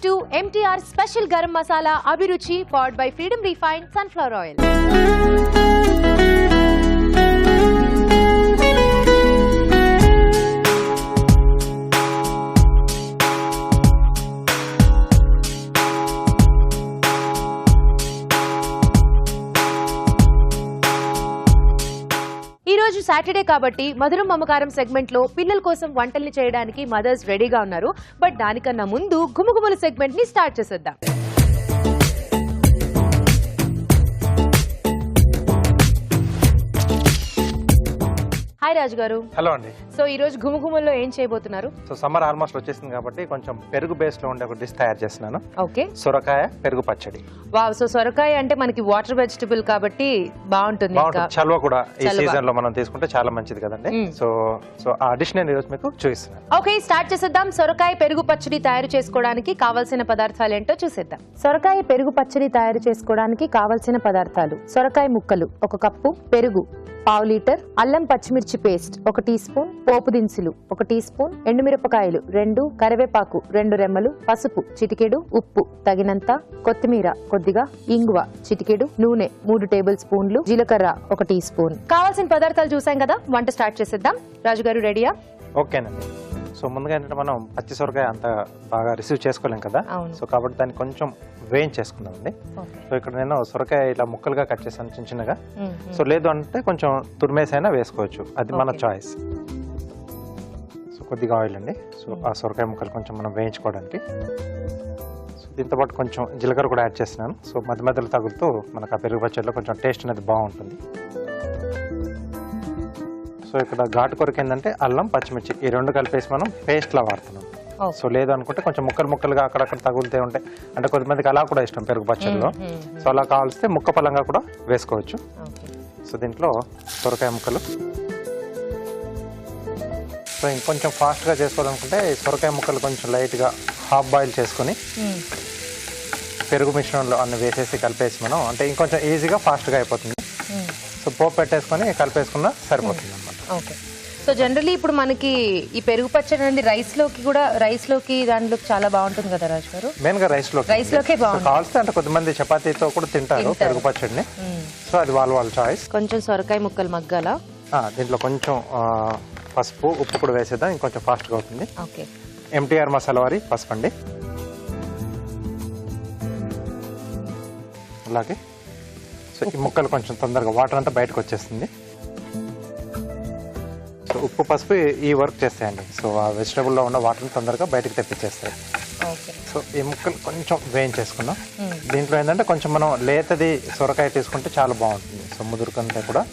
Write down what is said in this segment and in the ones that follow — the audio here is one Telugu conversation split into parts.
to MTR Special Garam Masala Abhiruchi powered by Freedom Refined Sunflower Oil. Saturday కాబట్టి మధురం మమకారం సెగ్మెంట్ లో పిల్లల కోసం వంటల్ని చేయడానికి మదర్స్ రెడీగా ఉన్నారు. బట్ దానికన్నా ముందు గుమగుమల సెగ్మెంట్ ని స్టార్ట్ చేసేద్దాం. హాయ్ రాజు గారు. హలో అండి. సో ఈ రోజు గుమగుమల్లో ఏం చేయబోతున్నారు? సో సమ్మర్ ఆల్మోస్ట్ వచ్చేసింది కాబట్టి కొంచెం పెరుగు బేస్ లో ఉండే ఒక డిష్ తయారు చేస్తున్నాను. ఓకే. సొరకాయ పెరుగు పచ్చడి. వావ్. సో సొరకాయ అంటే మనకి వాటర్ వెజిటబుల్ కాబట్టి బాగుంటుంది. చల్వ కూడా ఈ సీజన్ లో మనం తీసుకుంటే చాలా మంచిది కదండి. సో సో ఆ డిష్ నేను ఈరోజు మీకు చూపిస్తున్నాను. ఓకే, స్టార్ట్ చేసేద్దాం. సొరకాయ పెరుగు పచ్చడి తయారు చేసుకోవడానికి కావాల్సిన పదార్థాలు ఏంటో చూసేద్దాం. సొరకాయ పెరుగు పచ్చడి తయారు చేసుకోవడానికి కావాల్సిన పదార్థాలు: సొరకాయ ముక్కలు 1 కప్పు, పెరుగు 1/2 లీటర్, అల్లం పచ్చిమిర్చి పేస్ట్ 1 టీ స్పూన్, పోపు దినుసులు 1 టీ స్పూన్, ఎండుమిరపకాయలు 2, కరివేపాకు 2 రెమ్మలు, పసుపు చిటికెడు, ఉప్పు తగినంత, కొత్తిమీర కొద్దిగా, ఇంగువ చిటికెడు, నూనె 3 టేబుల్ స్పూన్లు, జీలకర్ర 1 టీ స్పూన్. కావాల్సిన పదార్థాలు చూసాం కదా, వంట స్టార్ట్ చేసేద్దాం. రాజుగారు రెడీయా? ఓకేనండి. సో ముందుగా ఏంటంటే మనం పచ్చి సొరకాయ అంత బాగా రిసీవ్ చేసుకోలేం కదా. సో కాబట్టి దాన్ని కొంచెం వేయించేసుకుందామండి. సో ఇక్కడ నేను సొరకాయ ఇలా ముక్కలుగా కట్ చేశాను చిన్న చిన్నగా. సో లేదు అంటే కొంచెం తురిమేసైనా వేసుకోవచ్చు, అది మన చాయిస్. సో కొద్దిగా ఆయిల్ అండి. సో ఆ సొరకాయ ముక్కలు కొంచెం మనం వేయించుకోవడానికి. సో దీంతో పాటు కొంచెం జీలకర్ర కూడా యాడ్ చేస్తున్నాను. సో మధ్య మధ్యలో తగులుతూ మనకు ఆ పెరుగు పచ్చడిలో కొంచెం టేస్ట్ అనేది బాగుంటుంది. సో ఇక్కడ ఘాటు కొరకు ఏంటంటే అల్లం పచ్చిమిర్చి ఈ 2 కలిపేసి మనం పేస్ట్ లా వాడుతున్నాం. సో లేదు అనుకుంటే కొంచెం ముక్కలుగా అక్కడక్కడ తగులుతూ ఉంటాయి. అంటే కొద్దిమందికి అలా కూడా ఇష్టం పెరుగు పచ్చడిలో. సో అలా కావాల్స్తే ముక్క పలంగా కూడా వేసుకోవచ్చు. సో దీంట్లో సొరకాయ ముక్కలు. సో ఇంకొంచెం ఫాస్ట్గా చేసుకోవాలనుకుంటే సొరకాయ ముక్కలు కొంచెం లైట్గా హాఫ్ బాయిల్ చేసుకొని పెరుగు మిశ్రమంలో అన్ని వేసేసి కలిపేసి మనం అంటే ఇంకొంచెం ఈజీగా ఫాస్ట్గా అయిపోతుంది. సో పోపు పెట్టేసుకొని కలిపేసుకున్నా సరిపోతుంది అన్నమాట. ఓకే. సో జనరల్లీ ఇప్పుడు మనకి ఈ పెరుగు పచ్చడి అనేది రైస్ లోకి దాంట్లోకి చాలా బాగుంటుంది కదా రాజు గారు? మెయిన్ గా రైస్ లోకే బాగుంటుంది. కావాల్సి అంటే కొంతమంది చపాతీతో కూడా తింటారు పెరుగు పచ్చడిని. సో అది వాళ్ళ చాయిస్. కొంచెం సొరకాయ ముక్కలు మగ్గాల. దీంట్లో కొంచెం పసుపు ఉప్పు కూడా వేసేద్దాం, ఇంకొంచెం ఫాస్ట్ గా అవుతుంది. ఓకే. MTR మసాలా వారి పసుపు అండి. అలాగే సో ఈ ముక్కలు కొంచెం తొందరగా వాటర్ అంతా బయటకు వచ్చేస్తుంది. సో ఉప్పు పసుపు ఈ వర్క్ చేస్తాయండి. సో ఆ వెజిటబుల్లో ఉన్న వాటర్ని తొందరగా బయటకు తెప్పించేస్తాయి. సో ఈ ముక్కలు కొంచెం వేయించేసుకున్నాం. దీంట్లో ఏంటంటే కొంచెం మనం లేతది సొరకాయ తీసుకుంటే చాలా బాగుంటుంది. సో ముదురుకంటే కూడా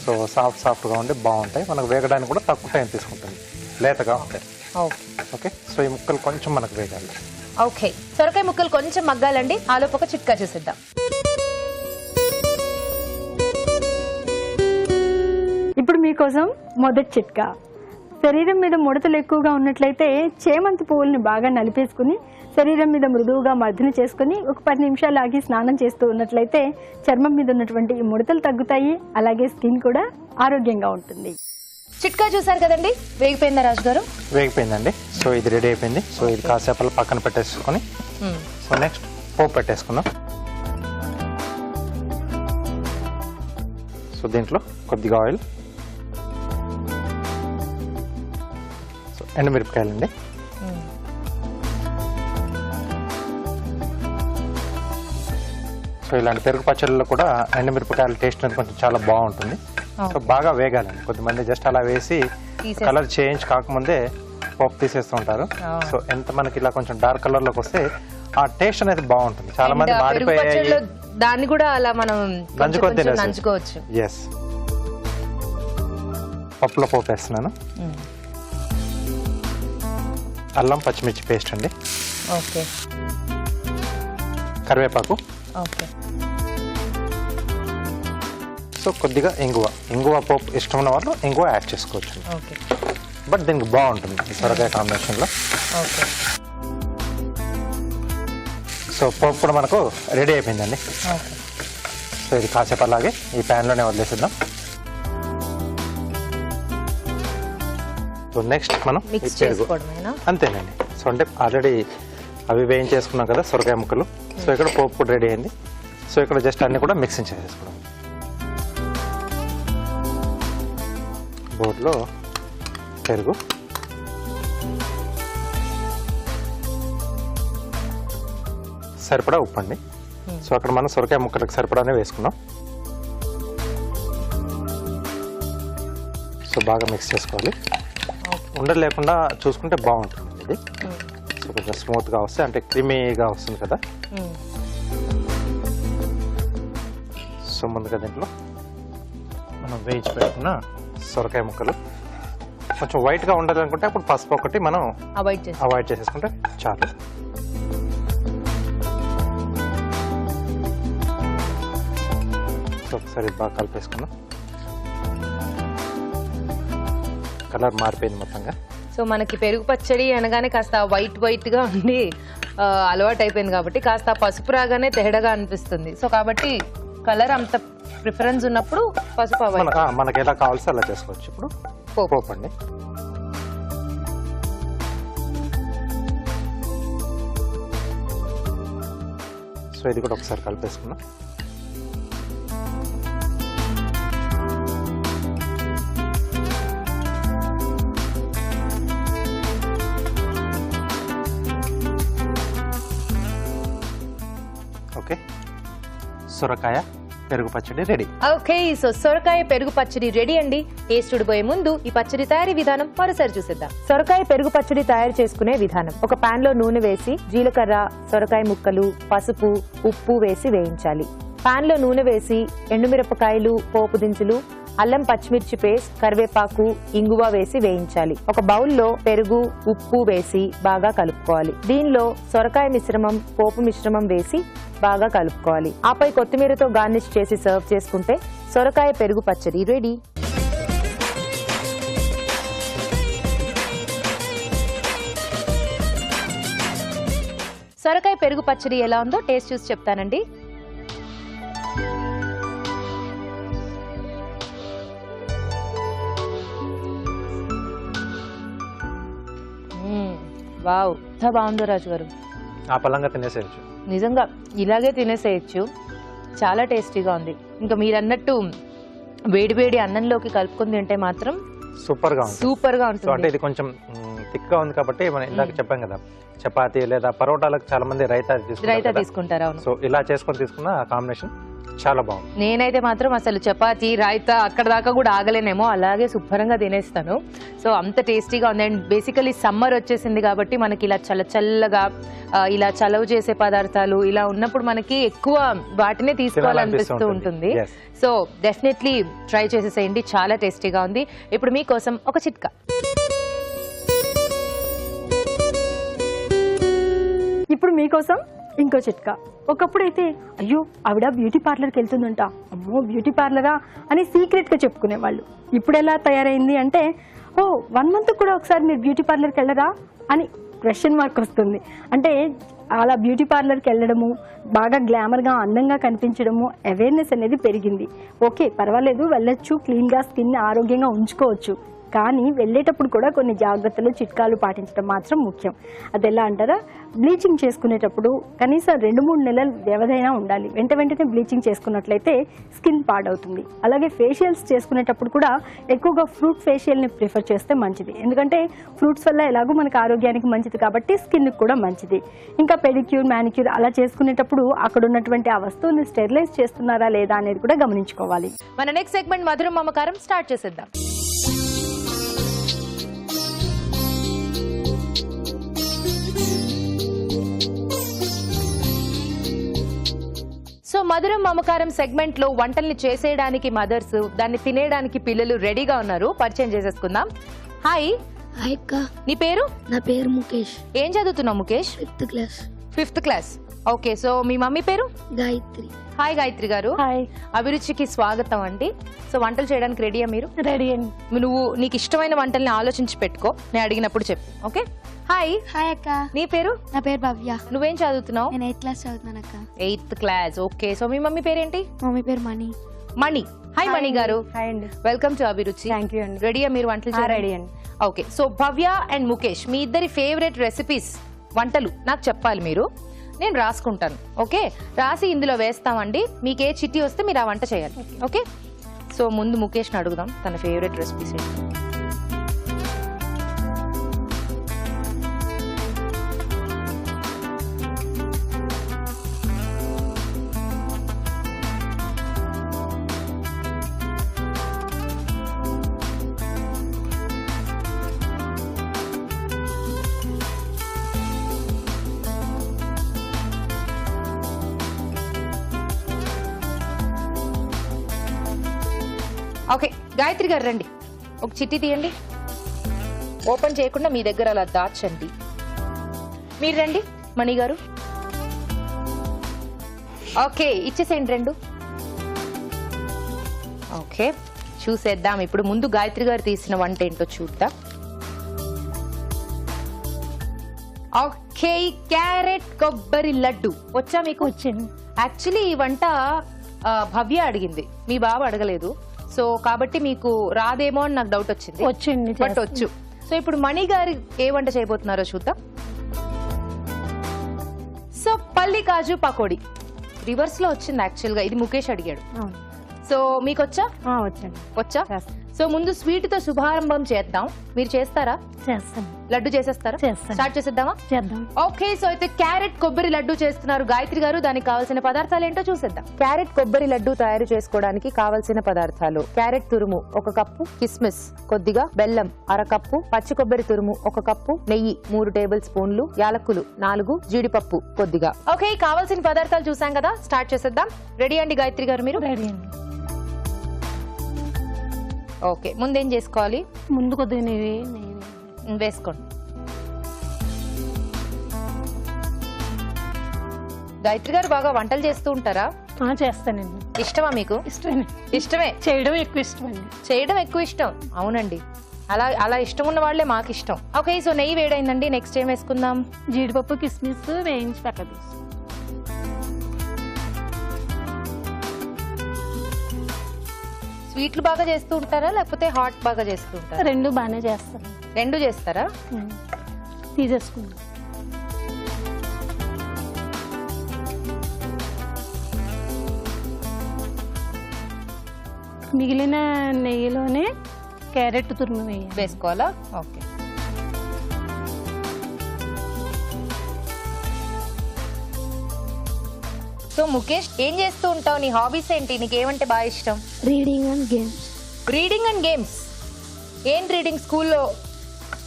సో సాఫ్ట్గా ఉండి బాగుంటాయి. మనకు వేగడానికి కూడా తక్కువ టైం తీసుకుంటుంది, లేతగా ఉంటాయి. ఓకే. సో ఈ ముక్కలు కొంచెం మనకు వేగాలి. ఓకే. సొరకాయ ముక్కలు కొంచెం మగ్గాలండి. ఆలోపు ఒక చిట్కా చేసేద్దాం. ఇప్పుడు మీకోసం మొదటి చిట్కా. శరీరం మీద ముడతలు ఎక్కువగా ఉన్నట్లయితే చేమంతి పువ్వుల్ని బాగా నలిపేసుకుని శరీరం మీద మృదువుగా మర్దన చేసుకుని ఒక 10 నిమిషాలు ఆగి స్నానం చేస్తూ ఉన్నట్లయితే చర్మం మీద ఉన్నటువంటి ఈ ముడతలు తగ్గుతాయి. అలాగే స్కిన్ కూడా ఆరోగ్యంగా ఉంటుంది. చిట్కా చూసారు కదండి, వేగిపోయిందా రాజు గారు? వేగిపోయిందండి. సో ఇది రెడీ అయిపోయింది. సో ఇది కాసేపట్లో పక్కన పెట్టేసుకొని సో నెక్స్ట్ పోపు పెట్టేసుకుందాం. సో దీంట్లో కొద్దిగా ఆయిల్, సో ఎండుమిరపకాయలండి, సో ఇలాంటి పెరుగు పచ్చళ్ళలో కూడా ఎండుమిరపకాయల టేస్ట్ అనేది కొంచెం చాలా బాగుంటుంది. సో బాగా వేగాలండి. కొంతమంది జస్ట్ అలా వేసి కలర్ చేంజ్ కాకముందే పోపు తీసేస్తూ ఉంటారు. సో ఎంత మనకి ఇలా కొంచెం డార్క్ కలర్ లోకి వస్తే ఆ టేస్ట్ అనేది బాగుంటుంది. చాలా మంది మాడిపోయాయి దాన్ని కూడా అలా మనం నంచుకోవచ్చు. ఎస్. పప్పులో పోపు వేస్తున్నాను. అల్లం పచ్చిమిర్చి పేస్ట్ అండి. ఓకే. కరివేపాకు. ఓకే. సో కొద్దిగా ఇంగువ పోపు ఇష్టం ఉన్న వాళ్ళు ఇంగువ యాడ్ చేసుకోవచ్చు. ఓకే. బట్ దీనికి బాగుంటుంది ఈ సొరకాయ కాంబినేషన్లో. ఓకే. సో పోపు కూడా మనకు రెడీ అయిపోయిందండి. ఓకే. సో ఇది కాసేపు అలాగే ఈ ప్యాన్లోనే వదిలేసిద్దాం. సో నెక్స్ట్ మనం మిక్స్ చేసుకోవడమేనా? అంతేనండి. సో అంటే ఆల్రెడీ అవి వేయించేసుకున్నాం కదా సొరకాయ ముక్కలు. సో ఇక్కడ పోపు కూడా రెడీ అయింది. సో ఇక్కడ జస్ట్ అన్ని కూడా మిక్సింగ్ చేసేసుకున్నాం. బౌల్లో పెరుగు, సరిపడా ఉప్పు అండి. సో అక్కడ మనం సొరకాయ ముక్కలకు సరిపడానే వేసుకున్నాం. సో బాగా మిక్స్ చేసుకోవాలి. ఉండలు లేకుండా చూసుకుంటే బాగుంటుంది ఇది. సో కొంచెం స్మూత్గా వస్తే అంటే క్రీమీగా వస్తుంది కదా. సో ముందుగా దీంట్లో మనం వేయించి పెట్టుకున్న సొరకాయ ముక్కలు కొంచెం వైట్గా ఉండాలనుకుంటే అప్పుడు పసుపు ఒకటి మనం అవాయిడ్ చేసేసుకుంటే చాలు. సో ఒకసారి బాగా కలిపేసుకున్నాం. కలర్ మారిపోయింది మొత్తంగా. సో మనకి పెరుగు పచ్చడి అనగానే కాస్త వైట్ గా ఉండి అలవాటు అయిపోయింది కాబట్టి కాస్త పసుపు రాగానే తేడాగా అనిపిస్తుంది. సో కాబట్టి కలర్ అంత ప్రిఫరెన్స్ ఉన్నప్పుడు పసుపు మనకి ఎలా కావాల్సి అలా చేసుకోవచ్చు. ఇప్పుడు పోపు అండి. సో ఇది కూడా ఒకసారి కలిపేసుకున్నాం. ఓకే, సొరకాయ పెరుగు పచ్చడి రెడీ. ఓకే, సో సొరకాయ పెరుగు పచ్చడి రెడీ అండి. టేస్ట్ చూడబోయే ముందు ఈ పచ్చడి తయారీ విధానం మరోసారి చూసేద్దాం. సొరకాయ పెరుగు పచ్చడి తయారు చేసుకునే విధానం: ఒక పాన్ లో నూనె వేసి జీలకర్ర, సొరకాయ ముక్కలు, పసుపు, ఉప్పు వేసి వేయించాలి. పాన్ లో నూనె వేసి ఎండుమిరపకాయలు, పోపు దినుసులు, అల్లం పచ్చిమిర్చి పేస్ట్, కరివేపాకు, ఇంగువ వేసి వేయించాలి. ఒక బౌల్లో పెరుగు, ఉప్పు వేసి బాగా కలుపుకోవాలి. దీనిలో సొరకాయ మిశ్రమం, పోపు మిశ్రమం వేసి బాగా కలుపుకోవాలి. ఆపై కొత్తిమీరతో గార్నిష్ చేసి సర్వ్ చేసుకుంటే సొరకాయ పెరుగు పచ్చడి రెడీ. సొరకాయ పెరుగు పచ్చడి ఎలా ఉందో టేస్ట్ చూసి చెప్తానండి. వావ్, ఎంత బాగుందో రాజు గారు. ఆ పలంగా తినేసేయచ్చు, నిజంగా ఇలాగే తినేసేయచ్చు. చాలా టేస్టీగా ఉంది. ఇంకా మీరు అన్నట్టు వేడి అన్నంలోకి కలుపుకొని తింటే మాత్రం సూపర్ గా ఉంటుంది. అంటే ఇది కొంచెం థిక్ గా ఉంది కాబట్టి మనం ఇందాక చెప్పాం కదా, చపాతీ లేదా పరోటాలకు చాలా మంది రైతా తీసుకుంటారు. సో ఇలా చేసుకొని తీసుకున్న కాంబినేషన్ చాలా బాగుంది. నేనైతే మాత్రం అసలు చపాతీ రాయితా అక్కడ దాకా కూడా ఆగలేనేమో, అలాగే శుభ్రంగా తినేస్తాను. సో అంత టేస్టీగా ఉంది. అండ్ బేసికలీ సమ్మర్ వచ్చేసింది కాబట్టి మనకి ఇలా చల్లగా ఇలా చలవ చేసే పదార్థాలు ఇలా ఉన్నప్పుడు మనకి ఎక్కువ వాటినే తీసుకోవాలనిపిస్తూ ఉంటుంది. సో డెఫినెట్లీ ట్రై చేసేసేయండి, చాలా టేస్టీగా ఉంది. ఇప్పుడు మీకోసం ఒక చిట్కా. ఇప్పుడు మీకోసం ఇంకో చిట్కా. ఒకప్పుడైతే అయ్యో ఆవిడ బ్యూటీ పార్లర్కి వెళ్తుందంట, అమ్మో బ్యూటీ పార్లరా అని సీక్రెట్గా చెప్పుకునేవాళ్ళు. ఇప్పుడు ఎలా తయారైంది అంటే, ఓ 1 month కూడా ఒకసారి మీరు బ్యూటీ పార్లర్కి వెళ్ళరా అని క్వశ్చన్ మార్క్ వస్తుంది. అంటే అలా బ్యూటీ పార్లర్కి వెళ్ళడము, బాగా గ్లామర్గా అందంగా కనిపించడము, అవేర్నెస్ అనేది పెరిగింది. ఓకే పర్వాలేదు, వెళ్ళొచ్చు, క్లీన్గా స్కిన్ ఆరోగ్యంగా ఉంచుకోవచ్చు. కానీ వెళ్ళేటప్పుడు కూడా కొన్ని జాగ్రత్తలు, చిట్కాలు పాటించడం మాత్రం ముఖ్యం. అది ఎలా అంటారా, బ్లీచింగ్ చేసుకునేటప్పుడు కనీసం 2-3 నెలల వ్యవధైనా ఉండాలి. వెంటనే బ్లీచింగ్ చేసుకున్నట్లయితే స్కిన్ పాడవుతుంది. అలాగే ఫేషియల్స్ చేసుకునేటప్పుడు కూడా ఎక్కువగా ఫ్రూట్ ఫేషియల్ని ప్రిఫర్ చేస్తే మంచిది. ఎందుకంటే ఫ్రూట్స్ వల్ల ఎలాగో మనకు ఆరోగ్యానికి మంచిది కాబట్టి స్కిన్కి కూడా మంచిది. ఇంకా పెడిక్యూర్, మ్యానిక్యూర్ అలా చేసుకునేటప్పుడు అక్కడ ఉన్నటువంటి ఆ వస్తువుని స్టెరిలైజ్ చేస్తున్నారా లేదా అనేది కూడా గమనించుకోవాలి. మన నెక్స్ట్ సెగ్మెంట్ మధురం మమకారం స్టార్ట్ చేసేద్దాం. సో మధురం మమకారం సెగ్మెంట్ లో వంటల్ని చేసేయడానికి మదర్స్, దాన్ని తినేయడానికి పిల్లలు రెడీగా ఉన్నారు. పరిచయం చేసేసుకుందాం. హాయ్. హాయ్ అక్క. నీ పేరు? నా పేరు ముఖేష్. ఏం చదువుతున్నావు Mukesh? 5th class. 5th class. Okay, so మీ మమ్మీ పేరు? గాయత్రి. హాయ్ గాయత్రి గారు. హాయ్. అభిరుచికి స్వాగతం అండి. సో వంటలు చేయడానికి రెడీయా మీరు? రెడీ అండి. నువ్వు నీకు ఇష్టమైన వంటల్ని ఆలోచించి పెట్టుకో, నేను అడిగినప్పుడు చెప్పు. ఓకే. హాయ్. హాయ్ అక్క. నీ పేరు? నా పేరు భవ్య. నువ్వేం చదువుతున్నావు? నేను 8th క్లాస్ చదువుతున్నాను అక్క. 8th class. ఓకే, సో మీ మమ్మీ పేరేంటి? మమ్మీ పేరు మణి. మణి. హాయ్ మణి గారు. హాయ్ అండి. Welcome to Abhiruchi. Thank you అండి. రెడీయా మీరు వంటలు? రెడీ అండి. Okay, so Bhavya and Mukesh మీ ఇద్దరి ఫేవరెట్ రెసిపీస్ వంటలు నాకు చెప్పాలి మీరు, నేను రాసుకుంటాను. ఓకే, రాసి ఇందులో వేస్తామండి. మీకు ఏ చిట్టి వస్తే మీరు ఆ వంట చేయాలి. ఓకే, సో ముందు ముఖేష్ని అడుగుదాం తన ఫేవరెట్ రెసిపీస్ ఏంటి. ఓకే, గాయత్రి గారు రండి, ఒక చిట్టి తీయండి. ఓపెన్ చేయకుండా మీ దగ్గర అలా దాచండి. మీరు రండి మణి గారు. ఓకే, ఇచ్చేసేయండి 2. ఓకే, చూసేద్దాం ఇప్పుడు. ముందు గాయత్రి గారు తీసిన వంట ఏంటో చూద్దాం. ఓకే, క్యారెట్ కొబ్బరి లడ్డు వచ్చా మీకు? వచ్చింది. యాక్చువల్లీ ఈ వంట భవ్య అడిగింది, మీ బాబు అడగలేదు. సో కాబట్టి మీకు రాదేమో అని నాకు డౌట్ వచ్చింది. వచ్చింది, బట్ వచ్చు. సో ఇప్పుడు మణి గారు ఏ వంట చేయబోతున్నారో చూద్దాం. సో పల్లి కాజు పకోడీ రివర్స్ లో వచ్చింది యాక్చువల్ గా. ఇది ముఖేష్ అడిగాడు. సో మీకు వచ్చా? వచ్చింది. వచ్చా? సో ముందు స్వీట్ తో శుభారంభం చేద్దాం. మీరు చేస్తారా? చేస్తాను. లడ్డు చేసేస్తారా? చేస్తాను. స్టార్ట్ చేసేద్దామా? చేద్దాం. ఓకే, సో అయితే క్యారెట్ కొబ్బరి లడ్డు చేస్తున్నారు గాయత్రి గారు. దానికి కావాల్సిన పదార్థాలు ఏంటో చూసేద్దాం. క్యారెట్ కొబ్బరి లడ్డు తయారు చేసుకోవడానికి కావాల్సిన పదార్థాలు: క్యారెట్ తురుము 1 కప్పు, కిస్మిస్ కొద్దిగా, బెల్లం 1/2 కప్పు, పచ్చి కొబ్బరి తురుము 1 కప్పు, నెయ్యి 3 టేబుల్ స్పూన్లు, యాలకులు 4, జీడిపప్పు కొద్దిగా. ఓకే, కావాల్సిన పదార్థాలు చూసాం కదా, స్టార్ట్ చేసేద్దాం. రెడీ అండి గాయత్రి గారు? మీరు రెడీ అండి. ఓకే, ముందేం చేసుకోవాలి? ముందు కొద్దిగా నెయ్యి వేసుకోండి. గాయత్రి గారు బాగా వంటలు చేస్తూ ఉంటారా? చేస్తానండి. ఇష్టమా మీకు? ఇష్టమే. ఇష్టమే. చేయడం ఎక్కువ ఇష్టం అండి. చేయడం ఎక్కువ ఇష్టం. అవునండి, అలా ఇష్టం ఉన్న వాళ్ళే మాకు ఇష్టం. ఓకే, సో నెయ్యి వేడైందండి. నెక్స్ట్ ఏం వేసుకుందాం? జీడిపప్పు కిస్మిస్ వేయించి పక్క తీసు. స్వీట్లు బాగా చేస్తూ ఉంటారా లేకపోతే హాట్ బాగా చేస్తూ ఉంటారా? 2 బాగానే చేస్తాను. 2 చేస్తారా? తీసేసుకుందాం. మిగిలిన నెయ్యిలోనే క్యారెట్ తురుము వేసుకోవాలా? ఓకే. సో ముఖేష్, ఏం చేస్తూ ఉంటావు? నీ హాబీస్ ఏంటి? నీకేమంటే బాగా ఇష్టం? Reading and games. Reading and games. ఏం రీడింగ్? స్కూల్లో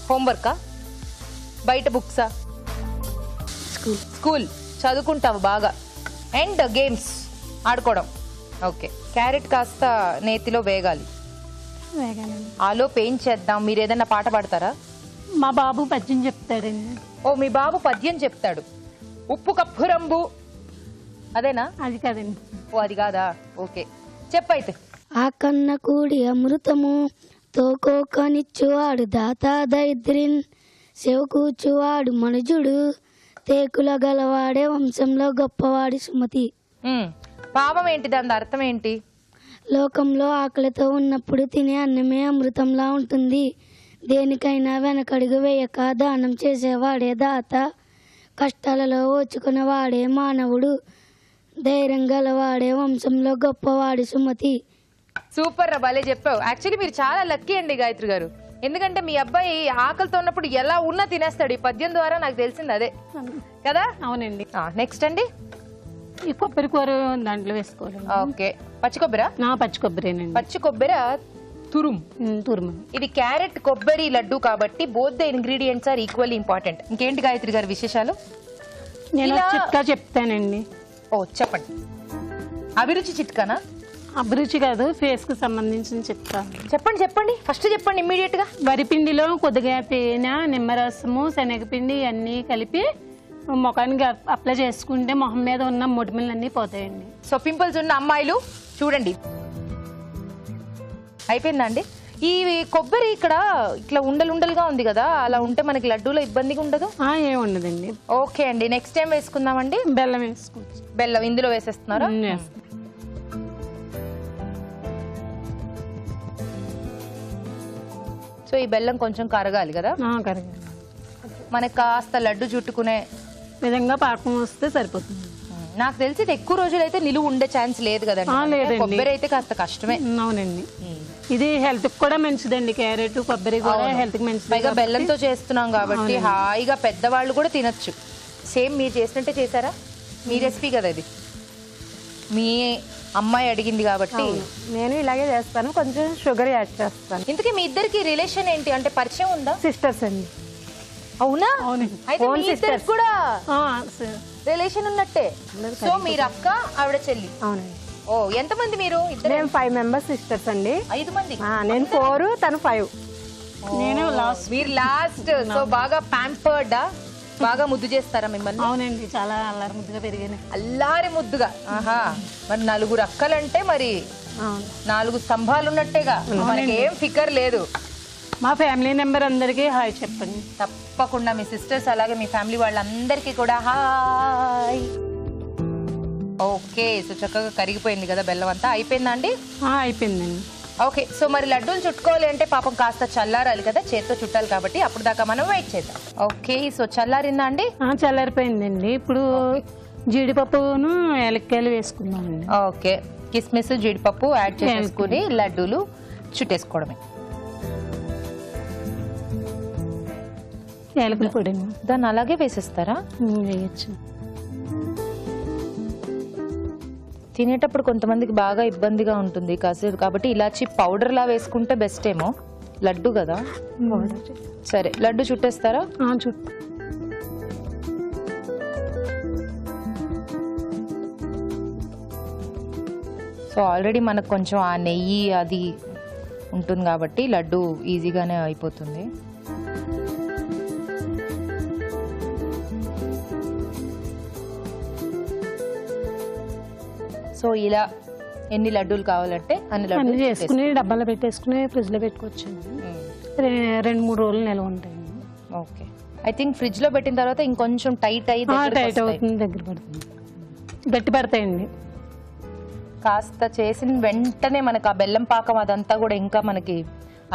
హోంవర్కా, బయట బుక్సా? స్కూల్ చదువుకుంటావు బాగా. అండ్ గేమ్స్ ఆడుకోవడం. ఓకే, క్యారెట్ కాస్త నేతిలో వేగాలి. ఆలో పెయింట్ చేద్దాం. మీరు ఏదైనా పాట పాడతారా? మా బాబు పద్యం చెప్తాడండి. ఓ, మీ బాబు పద్యం చెప్తాడు. ఉప్పు కప్పు రంబు అదేనా? అది కాదండి. ఓ, అది కాదా? ఓకే, చెప్పైతే. ఆ కన్న కూడి అమృతము తోకోకనిచ్చువాడు దాత దైద్రిన్, సేవకూచువాడు మనుజుడు, తేకుల గలవాడే వంశంలో గొప్పవాడి సుమతి. పాపం ఏంటి? దాని అర్థం ఏంటి? లోకంలో ఆకలితో ఉన్నప్పుడు తినే అన్నమే అమృతంలా ఉంటుంది. దేనికైనా వెనకడుగు వేయక దానం చేసేవాడే దాత, కష్టాలలో ఓచుకున్నవాడే మానవుడు, ధైర్యం గలవాడే వంశంలో గొప్పవాడి సుమతి. సూపర్ రా, భలే చెప్పావు. యాక్చువల్లీ మీరు చాలా లక్కీ అండి గాయత్రి గారు. ఎందుకంటే మీ అబ్బాయి ఆకలితో ఉన్నప్పుడు ఎలా ఉన్నా తినేస్తాడు. ఈ పద్యం ద్వారా నాకు తెలిసింది అదే కదా? అవునండి. నెక్స్ట్ అండి, ఈ కొబ్బరి కూర దాంట్లో వేసుకోవాలి. ఓకే, పచ్చి కొబ్బరి. పచ్చి కొబ్బరేనండి. పచ్చి కొబ్బరి తురుము. ఇది క్యారెట్ కొబ్బరి లడ్డు కాబట్టి both the ingredients are equally important. ఇంకేంటి గాయత్రి గారి విశేషాలు? నేను చిట్కా చెప్తానండి. ఓ, చెప్పండి. అభిరుచి చిట్కానా? అభిరుచి కాదు, ఫేస్ కు సంబంధించిన చిట్కా. చెప్పండి. ఫస్ట్ చెప్పండి ఇమ్మీడియట్ గా. వరిపిండిలో కొద్దిగా తేనె, నిమ్మరసము, శనగపిండి అన్నీ కలిపి ముఖానికి అప్లై చేసుకుంటే మొహం మీద ఉన్న మొటిమలన్నీ పోతాయండి. సో పింపుల్స్ ఉన్న అమ్మాయిలు చూడండి. అయిపోయిందా అండి? ఈ కొబ్బరి ఇక్కడ ఇట్లా ఉండలుగా ఉంది కదా, అలా ఉంటే మనకి లడ్డూలో ఇబ్బందిగా ఉండదు? ఏం ఉండదండి. ఓకే అండి, నెక్స్ట్ టైం వేసుకుందామండి. బెల్లం వేసుకోవచ్చు. బెల్లం ఇందులో వేసేస్తున్నారా? సో ఈ బెల్లం కొంచెం కరగాలి కదా? కరగాలి. మనకు కాస్త లడ్డు చుట్టుకునే విధంగా పాకం వస్తే సరిపోతుంది. నాకు తెలిసి ఇది ఎక్కువ రోజులు అయితే నిలువ ఉండే ఛాన్స్ లేదు కదండి. లేదండి. కొబ్బరి అయితే కాస్త కష్టమే. అవునండి. ఇది హెల్త్ కూడా మంచిదండి. క్యారెట్ కొబ్బరి కూడా హెల్త్ కి మంచిది. పైగా బెల్లంతో చేస్తున్నాం కాబట్టి హాయిగా పెద్దవాళ్ళు కూడా తినొచ్చు. సేమ్ మీరు చేసినట్టే చేశారా? మీ రెసిపీ కదా ఇది, మీ అమ్మాయి అడిగింది కాబట్టి. నేను ఇలాగే చేస్తాను, కొంచెం షుగర్ యాడ్ చేస్తాను. ఇంతకీ మీ ఇద్దరికి రిలేషన్ ఏంటి, అంటే పరిచయం ఉందా? సిస్టర్స్ అండి. అవునా? అవునండి. అయితే మీ ఇద్దరికి కూడా సరే. రిలేషన్ ఉన్నట్టే. సో మీరు అక్క, ఆవిడ చెల్లి. అవునండి. ఓ, ఎంతమంది మీరు ఇద్దరు? మేము 5 మెంబర్స్ సిస్టర్స్ అండి. 5 మంది. నేను 4, తను 5. నేను లాస్ట్. మీరు లాస్ట్. సో బాగా ప్యాంపర్డా, బాగా ముద్దు చేస్తారా మిమ్మల్ని? అవునండి, చాలా అల్లరి ముద్దుగా పెరిగాను. అల్లారి ముద్దుగా. ఆహా, మరి 4 అక్కలంటే మరి 4 స్తంభాలు ఉన్నట్టేగా. మనకి ఏం ఫికర్ లేదు. మా ఫ్యామిలీ మెంబర్ అందరికీ హాయ్ చెప్పండి. తప్పకుండా మీ సిస్టర్స్ అలాగే మీ ఫ్యామిలీ వాళ్ళందరికీ కూడా హాయ్. ఓకే, సో చక్కగా కరిగిపోయింది కదా బెల్లం అంతా. అయిపోయిందా అండి? అయిపోయిందండి. ఓకే, సో మరి లడ్డూలు చుట్టుకోవాలి అంటే పాపం కాస్త చల్లారాలి కదా, చేత్తో చుట్టాలి కాబట్టి అప్పుడు దాకా మనం వెయిట్ చేద్దాం. ఓకే, సో చల్లారిందా అండి? చల్లారిపోయిందండి. ఇప్పుడు జీడిపప్పును ఏలక్కాయలు వేసుకుందామండి. ఓకే, కిస్మిస్ జీడిపప్పు యాడ్ చేసుకుని లడ్డూలు చుట్టేసుకోవడమే. ఏలకుల పొడి దాన్ని అలాగే వేసేస్తారా? వేయచ్చు. తినేటప్పుడు కొంతమందికి బాగా ఇబ్బందిగా ఉంటుంది కాసేపు, కాబట్టి ఇలాచి పౌడర్ లా వేసుకుంటే బెస్ట్ ఏమో. లడ్డు కదా. సరే, లడ్డు చుట్టేస్తారా? చుట్టూ. సో ఆల్రెడీ మనకు కొంచెం ఆ నెయ్యి అది ఉంటుంది కాబట్టి లడ్డు ఈజీగానే అయిపోతుంది. సో ఇలా ఎన్ని లడ్డూలు కావాలంటే అన్ని లడ్డూలు చేసుకుని డబ్బాలో పెట్టేసుకుని ఫ్రిడ్జ్ లో పెట్టుకోవచ్చు. 2-3 రోజులు నిల్వ ఉంటాయి. ఓకే, ఐ థింక్ ఫ్రిడ్జ్ లో పెట్టిన తర్వాత ఇంకొంచెం టైట్ టైట్ అవుతుంది, దగ్గర పడుతుంది, గట్టి పడతాయండి. కాస్త చేసిన వెంటనే మనకు ఆ బెల్లం పాకం అదంతా కూడా ఇంకా మనకి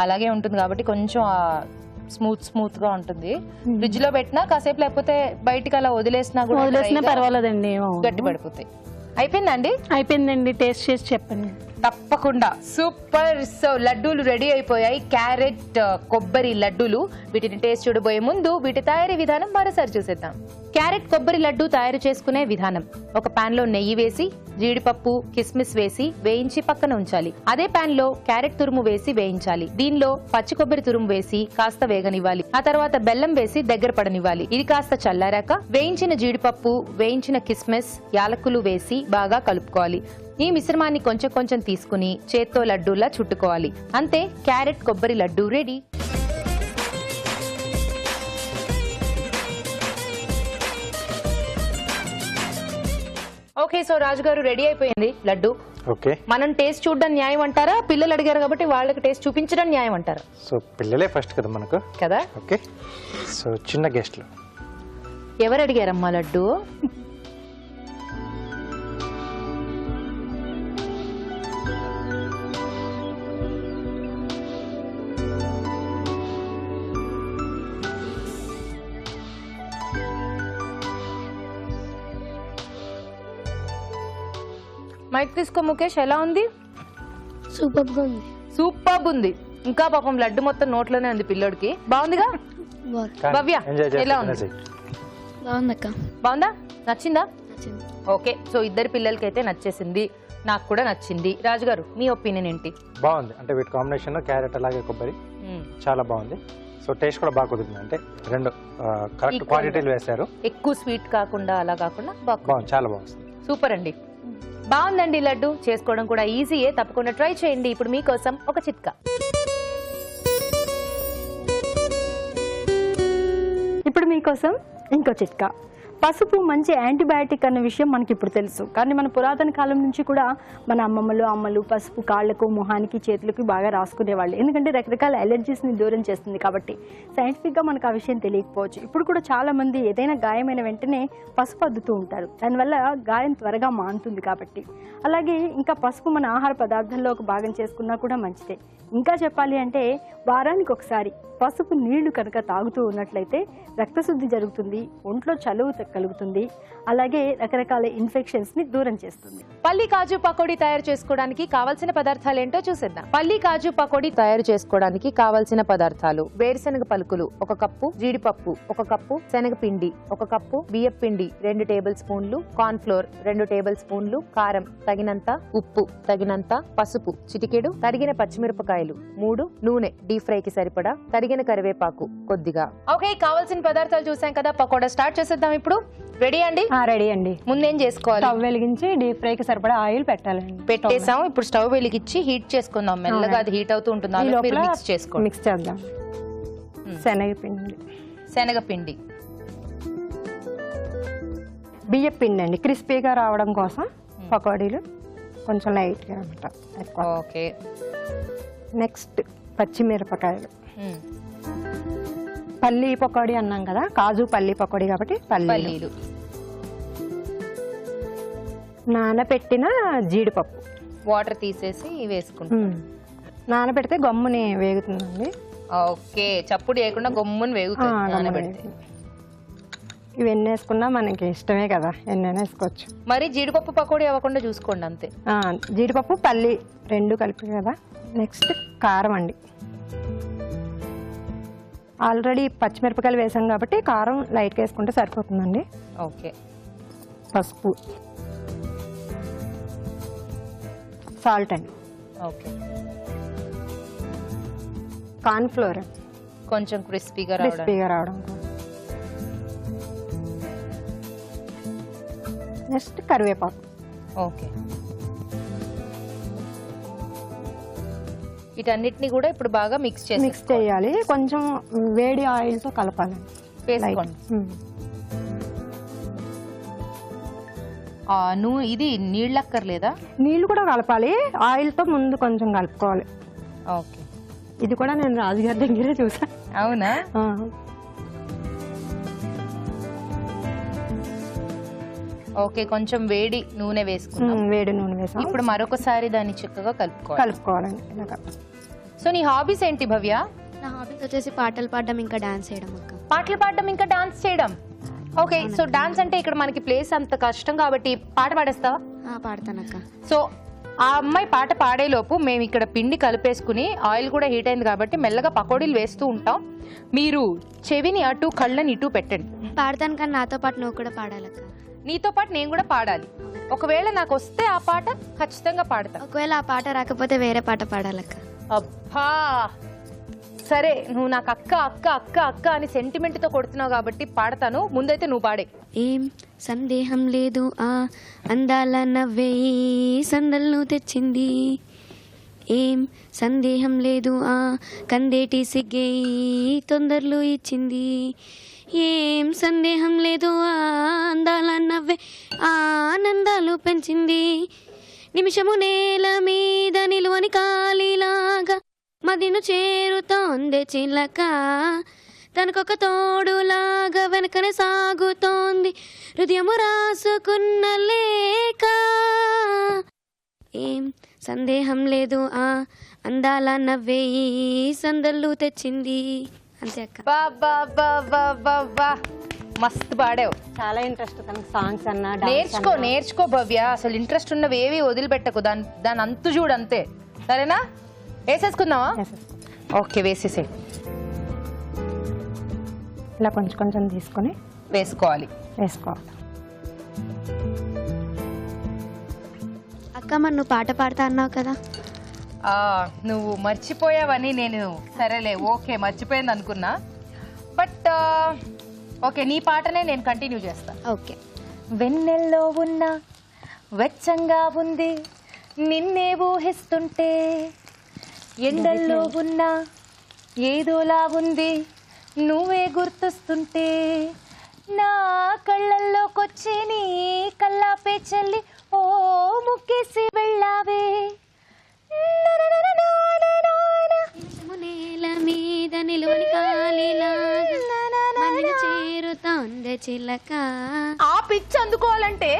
అలాగే ఉంటుంది కాబట్టి కొంచెం స్మూత్ గా ఉంటుంది. ఫ్రిడ్జ్ లో పెట్టినా కాసేపు, లేకపోతే బయటికి అలా వదిలేసినా పర్వాలేదండి, గట్టి పడిపోతాయి. అయిపోయిందండి? అయిపోయిందండి. టేస్ట్ చేసి చెప్పండి. తప్పకుండా. సూపర్. సో లడ్డూలు రెడీ అయిపోయాయి, క్యారెట్ కొబ్బరి లడ్డూలు. వీటిని టేస్ట్ చూడబోయే ముందు వీటి తయారీ విధానం మరోసారి చూసేద్దాం. క్యారెట్ కొబ్బరి లడ్డు తయారు చేసుకునే విధానం: ఒక పాన్ లో నెయ్యి వేసి జీడిపప్పు కిస్మిస్ వేసి వేయించి పక్కన ఉంచాలి. అదే పాన్ లో క్యారెట్ తురుము వేసి వేయించాలి. దీనిలో పచ్చి కొబ్బరి తురుము వేసి కాస్త వేగనివ్వాలి. ఆ తర్వాత బెల్లం వేసి దగ్గర పడనివ్వాలి. ఇది కాస్త చల్లారాక వేయించిన జీడిపప్పు, వేయించిన కిస్మిస్, యాలకులు వేసి బాగా కలుపుకోవాలి. ఈ మిశ్రమాన్ని కొంచెం కొంచెం తీసుకుని చేత్తో లడ్డూలా చుట్టుకోవాలి. అంతే, క్యారెట్ కొబ్బరి లడ్డు రెడీ. ఓకే, సో రాజు గారు రెడీ అయిపోయింది లడ్డు. ఓకే, మనం టేస్ట్ చూడడం న్యాయం అంటారా? పిల్లలు అడిగారు కాబట్టి వాళ్ళకి టేస్ట్ చూపించడం న్యాయం అంటారా? సో పిల్లలే ఫస్ట్ కదా మనకు కదా. ఓకే, సో చిన్న గెస్ట్లు ఎవరు అడిగారమ్మా లడ్డు? మైక్ తీసుకో ముఖేష్. ఎలా ఉంది? సూపర్గా ఉంది. సూపర్ ఉంది. ఇంకా పాపం లడ్డు మొత్తం నోట్లోనే ఉంది పిల్లోడికి. బాగుందిగా? భవ్య ఎలా ఉంది? బాగుందక్క. బాగుందా? నచ్చిందా? ఓకే, సో ఇద్దరు పిల్లలకి అయితే నచ్చేసింది, నాకు కూడా నచ్చింది. రాజుగారు మీ ఒపీనియన్ ఏంటి? బాగుంది. అంటే వీటి కాంబినేషన్ క్యారెట్ అలాగే కొబ్బరి చాలా బాగుంది. సో టేస్ట్ కూడా బాగా కుదిరింది. అంటే 2 కరెక్ట్ క్వాంటిటీలు వేశారు. ఎక్కువ స్వీట్ కాకుండా అలా కాకుండా బాగుంది, చాలా బాగుంది. సూపర్ అండి. బాగుందండి లడ్డు. చేసుకోవడం కూడా ఈజీయే, తప్పకుండా ట్రై చేయండి. ఇప్పుడు మీకోసం ఒక చిట్కా. ఇప్పుడు మీకోసం ఇంకో చిట్కా. పసుపు మంచి యాంటీబయాటిక్ అన్న విషయం మనకి ఇప్పుడు తెలుసు. కానీ మన పురాతన కాలం నుంచి కూడా మన అమ్మలు పసుపు కాళ్లకు, మొహానికి, చేతులకు బాగా రాసుకునేవాళ్ళు. ఎందుకంటే రకరకాల అలర్జీస్ని దూరం చేస్తుంది కాబట్టి. సైంటిఫిక్గా మనకు ఆ విషయం తెలియకపోవచ్చు. ఇప్పుడు కూడా చాలా మంది ఏదైనా గాయమైన వెంటనే పసుపు అద్దుతూ ఉంటారు. దానివల్ల గాయం త్వరగా మానుతుంది కాబట్టి. అలాగే ఇంకా పసుపు మన ఆహార పదార్థాల్లో ఒక భాగం చేసుకున్నా కూడా మంచిదే. ఇంకా చెప్పాలి అంటే వారానికి ఒకసారి పసుపు నీళ్లు కనుక తాగుతూ ఉన్నట్లయితే రక్తశుద్ధి జరుగుతుంది, ఒంట్లో చలువ కలుగుతుంది, అలాగే రకరకాల ఇన్ఫెక్షన్స్ ని దూరం చేస్తుంది. పల్లి కాజు పకోడీ తయారు చేసుకోవడానికి కావాల్సిన పదార్థాలు ఏంటో చూసేద్దాం. పల్లి కాజు పకోడీ తయారు చేసుకోవడానికి కావాల్సిన పదార్థాలు: వేరుశనగ పలుకులు 1 కప్పు, జీడిపప్పు 1 కప్పు, శనగపిండి 1 కప్పు, బియ్యపు పిండి 2 టేబుల్ స్పూన్లు, కార్న్ ఫ్లోర్ 2 టేబుల్ స్పూన్లు, కారం తగినంత, ఉప్పు తగినంత, పసుపు చిటికెడు, తరిగిన పచ్చిమిరపకాయలు 3, నూనె డీప్ ఫ్రై కి సరిపడా, తరిగిన కరివేపాకు కొద్దిగా. ఓకే, కావాల్సిన పదార్థాలు చూసాం కదా, పకోడా స్టార్ట్ చేసేద్దాం. ఇప్పుడు రెడీ అండి? రెడీ అండి. ముందేం చేసుకోవాలి? స్టవ్ వెలిగించి డీప్ ఫ్రై కి సరిపడా ఆయిల్ పెట్టాలండి. పెట్టేసాం. ఇప్పుడు స్టవ్ వెలిగించి హీట్ చేసుకుందాం. మెల్లగా అది హీట్ అవుతూ ఉంటుంది. మిక్స్ చేసుకోండి. మిక్స్ చేద్దాం. శనగపిండి, బియ్య పిండి అండి, క్రిస్పీగా రావడం కోసం పకోడీలు కొంచెం లైట్గా అనమాట. ఓకే. నెక్స్ట్ పచ్చిమిరపకాయలు. పల్లి పకోడీ అన్నాం కదా, కాజు పల్లి పకోడీ కాబట్టి పల్లీలు. నానబెట్టిన జీడిపప్పు వాటర్ తీసేసి వేసుకుంటాం. నానబెడితే గమ్ముని వేగుతుందండి. ఓకే, చప్పుడు వేయకుండా గమ్ముని వేగుతుంది. ఇవన్నీ వేసుకున్నా మనకి ఇష్టమే కదా, ఎన్నైనా వేసుకోవచ్చు. మరి జీడిపప్పు పకోడీ అవ్వకుండా చూసుకోండి అంతే. జీడిపప్పు పల్లి 2 కలిపి కదా. నెక్స్ట్ కారం అండి. ఆల్రెడీ పచ్చిమిరపకాయలు వేసాం కాబట్టి కారం లైట్గా వేసుకుంటే సరిపోతుందండి. ఓకే. పసుపు, సాల్ట్ అండి. ఓకే. కార్న్ ఫ్లోర్ కొంచెం క్రిస్పీగా రావడం. నెక్స్ట్ కరివేపాకు. ఓకే. వీటన్నిటిని కూడా ఇప్పుడు బాగా మిక్స్ చేయాలి. కొంచెం వేడి ఆయిల్తో కలపాలి. నువ్వు ఇది నీళ్ళు అక్కర్లేదా? నీళ్లు కూడా కలపాలి. ఆయిల్తో ముందు కొంచెం కలుపుకోవాలి. ఓకే. ఇది కూడా నేను రాజుగారి దగ్గరే చూసాను. అవునా? ఓకే, కొంచెం వేడి నూనె వేసుకున్నాం. వేడి నూనె వేసాం. ఇప్పుడు మరొకసారి దాన్ని చక్కగా కలుపుకోవాలండి. సో నీ హాబీస్ ఏంటి భవ్య? నా హాబీస్ వచ్చేసి పాటలు పాడడం ఇంకా డాన్స్ చేయడం అక్క. పాటలు పాడడం ఇంకా డాన్స్ చేయడం. ఓకే, సో డాన్స్ అంటే ఇక్కడ మనకి ప్లేస్ అంత కష్టం కాబట్టి పాట పాడేస్తావా? పాడతానక్క. సో ఆ అమ్మాయి పాట పాడేలోపు మేము ఇక్కడ పిండి కలిపేసుకుని ఆయిల్ కూడా హీట్ అయింది కాబట్టి మెల్లగా పకోడీలు వేస్తూ ఉంటాం. మీరు చెవిని అటు కళ్ళని ఇటు పెట్టండి. పాడతాను కానీ నాతో పాటు నువ్వు కూడా పాడాలక్క. నీతో పాటు నేను కూడా పాడాలి. ఒకవేళ నాకు వస్తే ఆ పాట ఖచ్చితంగా పాడతా. ఒకవేళ ఆ పాట రాకపోతే వేరే పాట పాడాలక్క. అబ్బా సరే, నువ్వు నాకు అక్క అక్క అక్క అక్క అని సెంటిమెంట్ తో కొడుతున్నావు కాబట్టి పాడతాను. ముందైతే నువ్వు పాడే. ఏం సందేహం లేదు ఆ అందాల నవ్వే సందల్ను తెచ్చింది. ఏం సందేహం లేదు ఆ కందేటి సిగ్గే తొందరలు ఇచ్చింది. ఏం సందేహం లేదు ఆ అందాల నవ్వే ఆనందాలు పెంచింది. నిమిషము నేల మీద నిలువని కాలిలాగా మదిను చేరుతోంది చిలక. తనకొక తోడులాగా వెనకనే సాగుతోంది హృదయము రాసుకున్న లేక. ఏం సందేహం లేదు ఆ అందాల నవ్వే సందళ్ళు తెచ్చింది. అంతే అక్క. మస్తు పాడావు. చాలా ఇంట్రెస్ట్ తనకు సాంగ్స్ అన్నా. నేర్చుకో భవ్య. అసలు ఇంట్రెస్ట్ ఉన్నవి ఏవి వదిలిపెట్టకు. దాని అంతు చూడు అంతే. సరేనా? వేసేసుకుందామా? ఓకే, వేసేసే. ఇలా కొంచెం కొంచెం తీసుకొని వేసుకోవాలి. అక్క మరి నువ్వు పాట పాడతా అన్నావు కదా. నువ్వు మర్చిపోయావని నేను సరేలే ఓకే మర్చిపోయింది అనుకున్నా. బట్ ఓకే, నీ పాటనే నేను కంటిన్యూ చేస్తా. ఓకే. వెన్నెల్లో ఉన్న వెచ్చంగా ఉంది నిన్నే ఊహిస్తుంటే, ఎండల్లో ఉన్న ఏదోలా ఉంది నువ్వే గుర్తొస్తుంటే, నా కళ్ళల్లోకొచ్చి నీ కల్లాపే చల్లి ఓ ముక్కేసి వెళ్ళావే. నేల మీద నిలువని కాలిలాగా చేరుతోంది చిలక. ఆ పిచ్ అందుకోవాలంటే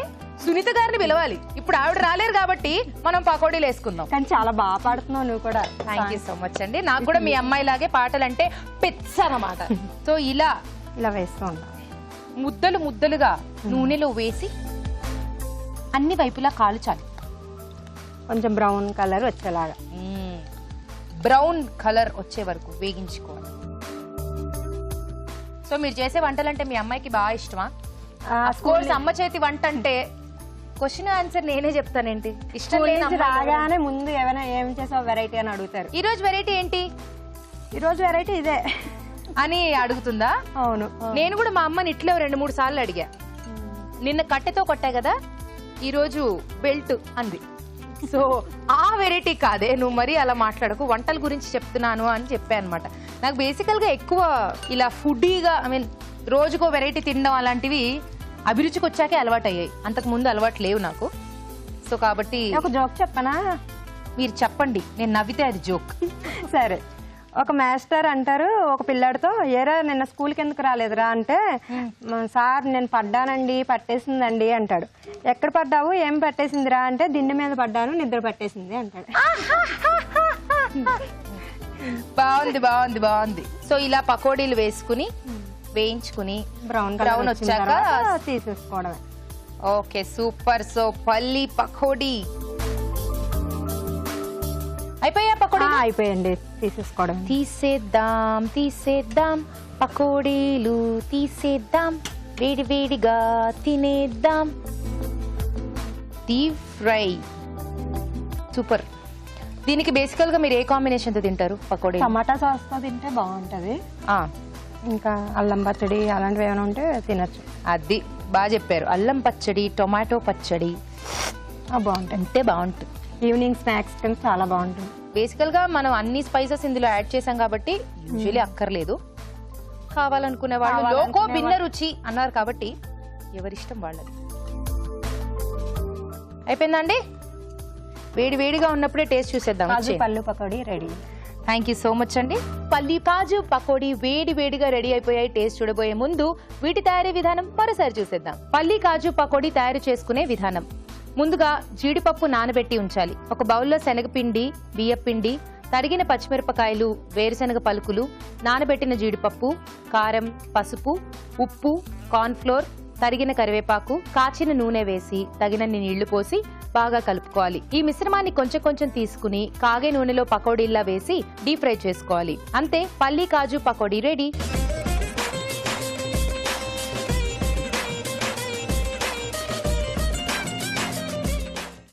సునీత గారిని పిలవాలి. ఇప్పుడు ఆవిడ రాలేరు కాబట్టి మనం పకోడీలు వేసుకుందాం. కానీ చాలా బాగా పాడుతున్నావు నువ్వు కూడా. థ్యాంక్ యూ సో మచ్ అండి. నాకు కూడా మీ అమ్మాయిలాగే పాటలంటే పిచ్చ అన్నమాట. సో ఇలా వేస్తూ ఉండాలి. ముద్దలు ముద్దలుగా నూనెలో వేసి అన్ని వైపులా కాల్చాలి. కొంచెం బ్రౌన్ కలర్ వచ్చేలాగా. బ్రౌన్ కలర్ వచ్చే వరకు వేగించుకోవాలి. సో మీరు చేసే వంటలంటే మీ అమ్మాయికి బాగా ఇష్టమా? ఆఫ్ కోర్స్ అమ్మ చేతి వంట అంటే క్వశ్చన్ ఆన్సర్ నేనే చెప్తానేంటి. ఇష్టం లేదు రాగానే ముందు ఏమైనా ఏం చేసావు వెరైటీ అని అడుగుతారు. ఈ రోజు వెరైటీ ఏంటి? ఈ రోజు వెరైటీ ఇదే అని అడుగుతుందా? అవును. నేను కూడా మా అమ్మని ఇట్లా 2-3 సార్లు అడిగా. నిన్న కట్టెతో కొట్టా కదా, ఈ రోజు బెల్ట్ అంది. సో ఆ వెరైటీ కాదే, నువ్వు మరీ అలా మాట్లాడకు, వంటల గురించి చెప్తున్నాను అని చెప్పా అనమాట. నాకు బేసికల్ గా ఎక్కువ ఇలా ఫుడ్డీగా రోజుకో వెరైటీ తినడం అలాంటివి అభిరుచికి వచ్చాకే అలవాటు అయ్యాయి. అంతకు ముందు అలవాటు లేవు నాకు. సో కాబట్టి ఒక జోక్ చెప్పనా? మీరు చెప్పండి, నేను నవ్వితే అది జోక్. సరే. ఒక మాస్టర్ అంటారు ఒక పిల్లాడితో, ఏరా నిన్న స్కూల్కి ఎందుకు రాలేదురా అంటే, సార్ నేను పడ్డానండి, పట్టేసిందండి అంటాడు. ఎక్కడ పడ్డావు, ఏం పట్టేసిందిరా అంటే, దిండి మీద పడ్డాను, నిద్ర పట్టేసింది అంటాడు. బాగుంది బాగుంది బాగుంది. సో ఇలా పకోడీలు వేసుకుని వేయించుకుని బ్రౌన్ వచ్చాక తీసేసుకోవడమే. Okay super. సో పల్లి పకోడీ అయిపోయా? పకోడీ అయిపోయండి, తీసేసుకోవడం. తీసేద్దాం తీసేద్దాం పకోడీలు తీసేద్దాం, వేడి వేడిగా తినేద్దాం. Deep fry super. దీనికి బేసికల్ గా మీరు ఏ కాంబినేషన్ తో తింటారు పకోడీ? టమాటా సాస్ తో తింటే బాగుంటది. ఇంకా అల్లం పచ్చడి అలాంటివి ఏమైనా ఉంటే తినచ్చు. అది బాగా చెప్పారు. అల్లం పచ్చడి, టొమాటో పచ్చడి బాగుంటాయి, అంటే బాగుంటుంది. ఈవినింగ్ స్నాక్స్ కింద చాలా బాగుంటుంది. బేసికల్ గా మనం అన్ని స్పైసెస్ ఇందులో యాడ్ చేసాం కాబట్టి యూజువల్లీ అక్కర్లేదు. కావాలనుకునే వాళ్ళు లోకో భిన్న రుచి అన్నారు కాబట్టి ఎవరిష్టం వాళ్ళది. అయిపోయిందండి. వేడి వేడిగా ఉన్నప్పుడే టేస్ట్ చూసేద్దాం. పల్లి pakodi ready. Thank you so much అండి. పల్లి కాజు పకోడీ వేడి వేడిగా రెడీ అయిపోయాయి. టేస్ట్ చూడబోయే ముందు వీటి తయారీ విధానం మరోసారి చూసేద్దాం. పల్లి కాజు పకోడీ తయారు చేసుకునే విధానం. ముందుగా జీడిపప్పు నానబెట్టి ఉంచాలి. ఒక బౌల్లో శనగపిండి, బియ్యపిండి, తరిగిన పచ్చిమిరపకాయలు, వేరుశనగ పలుకులు, నానబెట్టిన జీడిపప్పు, కారం, పసుపు, ఉప్పు, కార్న్ఫ్లోర్, తరిగిన కరివేపాకు, కాచిన నూనె వేసి తగినన్ని నీళ్లు పోసి బాగా కలుపుకోవాలి. ఈ మిశ్రమాన్ని కొంచెం కొంచెం తీసుకుని కాగే నూనెలో పకోడీల్లా వేసి డీప్ ఫ్రై చేసుకోవాలి. అంతే, పల్లి కాజు పకోడీ రెడీ.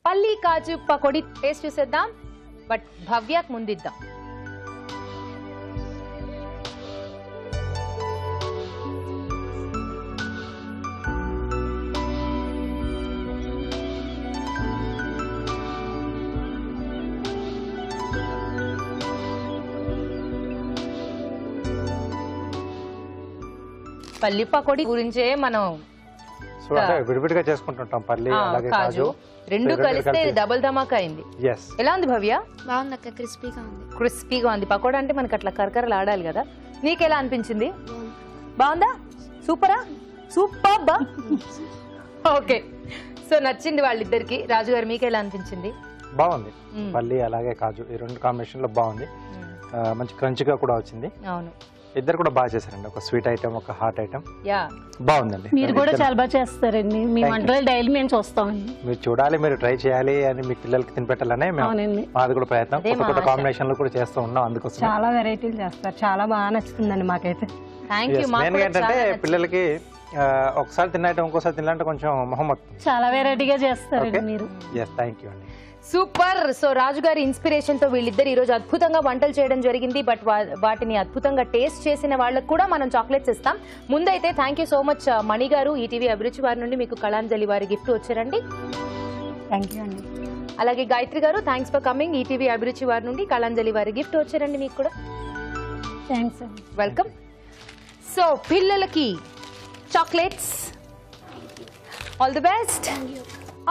పల్లి కాజు పకోడీ టేస్ట్ చూసేద్దాం. బట్ భవ్యాకు ముందిద్దాం. పల్లి పకోడీ గురించే మనం విడివిడిగా చేసుకుంటుంటాం. పల్లి అలాగే కాజు రెండు కలిస్తే డబుల్ ధమాకా అయింది. ఎలా ఉంది భవ్య? బాగుంది అక్క, క్రిస్పీగా ఉంది. క్రిస్పీగా ఉంది. పకోడా అంటే మనకి అట్లా కరకరలు ఆడాలి కదా. నీకెలా అనిపించింది? బాగుందా? సూపరా? సూపర్ బా. ఓకే, సో నచ్చింది వాళ్ళిద్దరికి. రాజు గారు మీకు ఎలా అనిపించింది? బాగుంది. పల్లి అలాగే కాజు ఈ రెండు కాంబినేషన్ లో బాగుంది. మంచి క్రంచిగా కూడా వచ్చింది. అవును, ఇద్దరు కూడా బాగా చేశారండి. ఒక స్వీట్ ఐటమ్, ఒక హాట్ ఐటమ్. యా, బాగుందండి. మీరు కూడా చాలా బాగా చేస్తారండి. మీ వంటలు డైలీ మేము చూస్తామండి. మీరు చూడాలి, మీరు ట్రై చేయాలి అని మీ పిల్లలకి తినిపెట్టాలనే మాది కూడా ప్రయత్నం. కొత్త కొత్త కాంబినేషన్ లో కూడా చేస్తూ ఉన్నాం. అందుకోసం చాలా వెరైటీలు చేస్తారు. చాలా బాగా నచ్చుతుందండి మాకైతే. మెయిన్ ఏంటంటే పిల్లలకి ఒకసారి తిన్న ఐటమ్ ఇంకోసారి తినాలంటే కొంచెం మొహమ్మద్. చాలా వెరైటీగా చేస్తారండి మీరు. థ్యాంక్ యూ అండి. సూపర్. సో రాజు గారి ఇన్స్పిరేషన్ తో వీళ్ళిద్దరు ఈ రోజు అద్భుతంగా వంటలు చేయడం జరిగింది. బట్ వాటిని అద్భుతంగా టేస్ట్ చేసిన వాళ్ళకు కూడా మనం చాక్లెట్స్ ఇస్తాం. ముందైతే థ్యాంక్ యూ సో మచ్ మణి గారు. ఈటీవీ అభిరుచి వారి నుండి మీకు కళాంజలి వారి గిఫ్ట్ వచ్చారండి. థ్యాంక్ యూ అండి. అలాగే గాయత్రి గారు, థ్యాంక్స్ ఫర్ కమింగ్. ఈటీవీ అభిరుచి వారి నుండి కళాంజలి వారి గిఫ్ట్ వచ్చారండి మీకు కూడా. థ్యాంక్స్ అండి. వెల్కమ్. సో పిల్లలకి chocolates. All the best.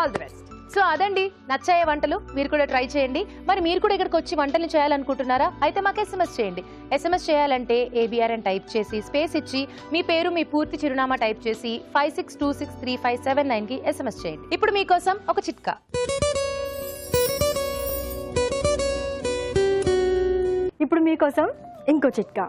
All the best. So అదండి, నచ్చాయే వంటలు, మీరు కూడా ట్రై చేయండి. మరి మీరు కూడా ఇక్కడికి వచ్చి వంటలు చేయాలనుకుంటున్నారా? అయితే మాకు SMS చేయండి. SMS చేయాలంటే ABR అని టైప్ చేసి స్పేస్ ఇచ్చి మీ పేరు, మీ పూర్తి చిరునామా టైప్ చేసి 56263579కి SMS చేయండి. ఇప్పుడు మీకోసం ఒక చిట్కా. ఇప్పుడు మీకోసం ఇంకో చిట్కా.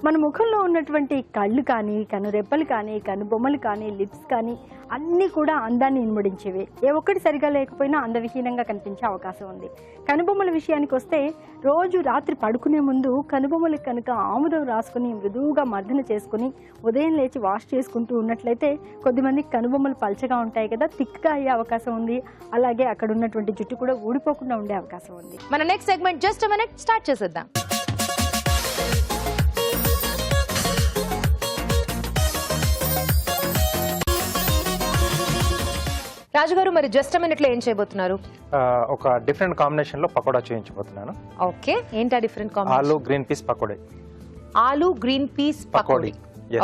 మన ముఖంలో ఉన్నటువంటి కళ్ళు కానీ, కనురెప్పలు కానీ, కనుబొమ్మలు కానీ, లిప్స్ కానీ అన్నీ కూడా అందాన్ని ఇన్ముడించేవి. ఏ ఒక్కటి సరిగా లేకపోయినా అందవిహీనంగా కనిపించే అవకాశం ఉంది. కనుబొమ్మల విషయానికి వస్తే రోజు రాత్రి పడుకునే ముందు కనుబొమ్మలకు కనుక ఆముదం రాసుకుని మృదువుగా మర్దన చేసుకుని ఉదయం లేచి వాష్ చేసుకుంటూ ఉన్నట్లయితే కొద్దిమందికి కనుబొమ్మలు పల్చగా ఉంటాయి కదా, థిక్గా అయ్యే అవకాశం ఉంది. అలాగే అక్కడ ఉన్నటువంటి జుట్టు కూడా ఊడిపోకుండా ఉండే అవకాశం ఉంది. మన next segment just minute start చేసేద్దాం. రాజుగారు, మరి జస్ట్ మినిట్ లో ఏం చేయబోతున్నారు? ఒక డిఫరెంట్ కాంబినేషన్ లో పకోడా చేయించబోతున్నాను. ఓకే, ఏంటా డిఫరెంట్ కాంబినేషన్? ఆలు గ్రీన్ పీస్ పకోడీ. ఆలు green peas pakodi.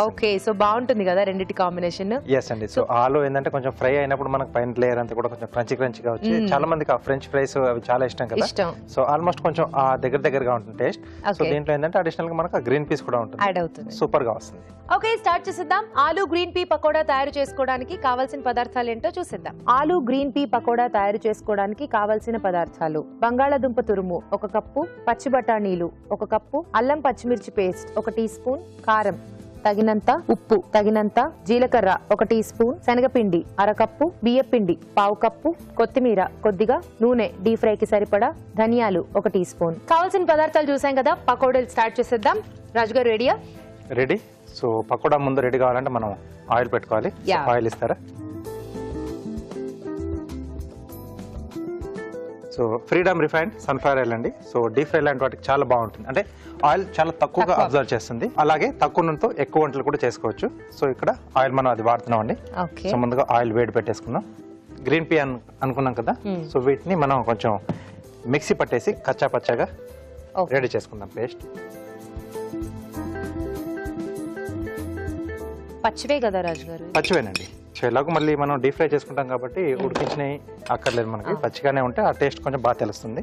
Okay, so బాగుంటుంది కదా రెండిటి కాంబినేషన్. ఎస్ అండి. సో ఆలు ఏంటంటే కొంచెం ఫ్రై అయినప్పుడు మనకు పైన లేయర్ అంతా కూడా కొంచెం క్రంచీగా వచ్చి చాలా మందికి ఆ ఫ్రెంచ్ ఫ్రైస్ అవి చాలా ఇష్టం కదా. సో ఆల్మోస్ట్ కొంచెం ఆ దగ్గరగా ఉంటుంది టేస్ట్. సో దీంట్లో ఏంటంటే అడిషనల్ గా మనకు గ్రీన్ పీస్ కూడా ఉంటుంది, యాడ్ అవుతుంది. సూపర్ గా వస్తుంది. ఓకే, స్టార్ట్ చేసేద్దాం. ఆలు గ్రీన్ పీ పకోడా తయారు చేసుకోవడానికి కావాల్సిన పదార్థాలు ఏంటో చూసేద్దాం. ఆలు గ్రీన్ పీ పకోడా తయారు చేసుకోవడానికి కావాల్సిన పదార్థాలు: బంగాళాదుంప తురుము 1 కప్పు, పచ్చి బఠానీలు 1 కప్పు, అల్లం పచ్చిమిర్చి పేస్ట్ 1 టీ స్పూన్, కారం తగినంత, ఉప్పు తగినంత, జీలకర్ర 1 టీ స్పూన్, శనగపిండి 1/2 కప్పు, బియ్యపిండి 1/2 కప్పు, కొత్తిమీర కొద్దిగా, నూనె డీప్ ఫ్రై కి సరిపడా, ధనియాలు 1 టీ స్పూన్. కావాల్సిన పదార్థాలు చూసాం కదా, పకోడీలు స్టార్ట్ చేసేద్దాం. రాజుగారు రెడీయా? రెడీ. సో పకోడా ముందు రెడీ కావాలంటే మనం ఆయిల్ పెట్టుకోవాలి. ఆయిల్ ఇస్తారా? So freedom refined sunflower oil అండి. సో డీప్ ఫ్రై లాంటి వాటికి చాలా బాగుంటుంది, అంటే ఆయిల్ చాలా తక్కువగా అబ్జర్వ్ చేస్తుంది. అలాగే తక్కువ నూనెతో ఎక్కువ వంటలు కూడా చేసుకోవచ్చు. సో ఇక్కడ ఆయిల్ మనం అది వాడుతున్నాం అండి. సో ముందుగా ఆయిల్ వేడి పెట్టేసుకున్నాం. గ్రీన్ పీ అనుకున్నాం కదా, సో వీటిని మనం కొంచెం మిక్సీ పట్టేసి కచ్చా పచ్చాగా రెడీ చేసుకుందాం పేస్ట్. పచ్చివే కదా రాజుగారు? పచ్చివేనండి. సో ఎలాగో మళ్ళీ మనం డీప్ ఫ్రై చేసుకుంటాం కాబట్టి ఉడికించినవి అక్కర్లేదు మనకి, పచ్చిగానే ఉంటే ఆ టేస్ట్ కొంచెం బాగా తెలుస్తుంది.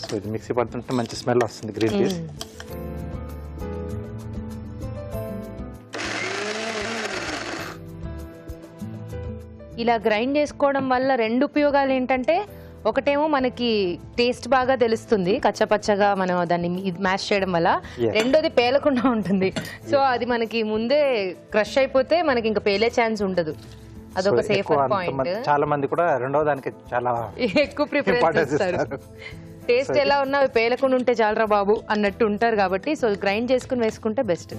సో ఇది మిక్సీ పడుతుంటే మంచి స్మెల్ వస్తుంది గ్రీన్ పీస్. ఇలా గ్రైండ్ చేసుకోవడం వల్ల 2 ఉపయోగాలు ఏంటంటే, ఒకటేమో మనకి టేస్ట్ బాగా తెలుస్తుంది కచ్చపచ్చగా మనం దాన్ని మ్యాష్ చేయడం వల్ల, రెండోది పేలకుండా ఉంటుంది. సో అది మనకి ముందే క్రష్ అయిపోతే మనకి ఇంకా పేలే ఛాన్స్ ఉండదు. అదొక సేఫ్ పాయింట్. చాలా మంది కూడా రెండో దానికి చాలా ఎక్కువ ప్రిఫరెన్స్ ఇస్తారు. టేస్ట్ ఎలా ఉన్నా అవి పేలకుండా ఉంటే చాలరా బాబు అన్నట్టు ఉంటారు కాబట్టి, సో గ్రైండ్ చేసుకుని వేసుకుంటే బెస్ట్.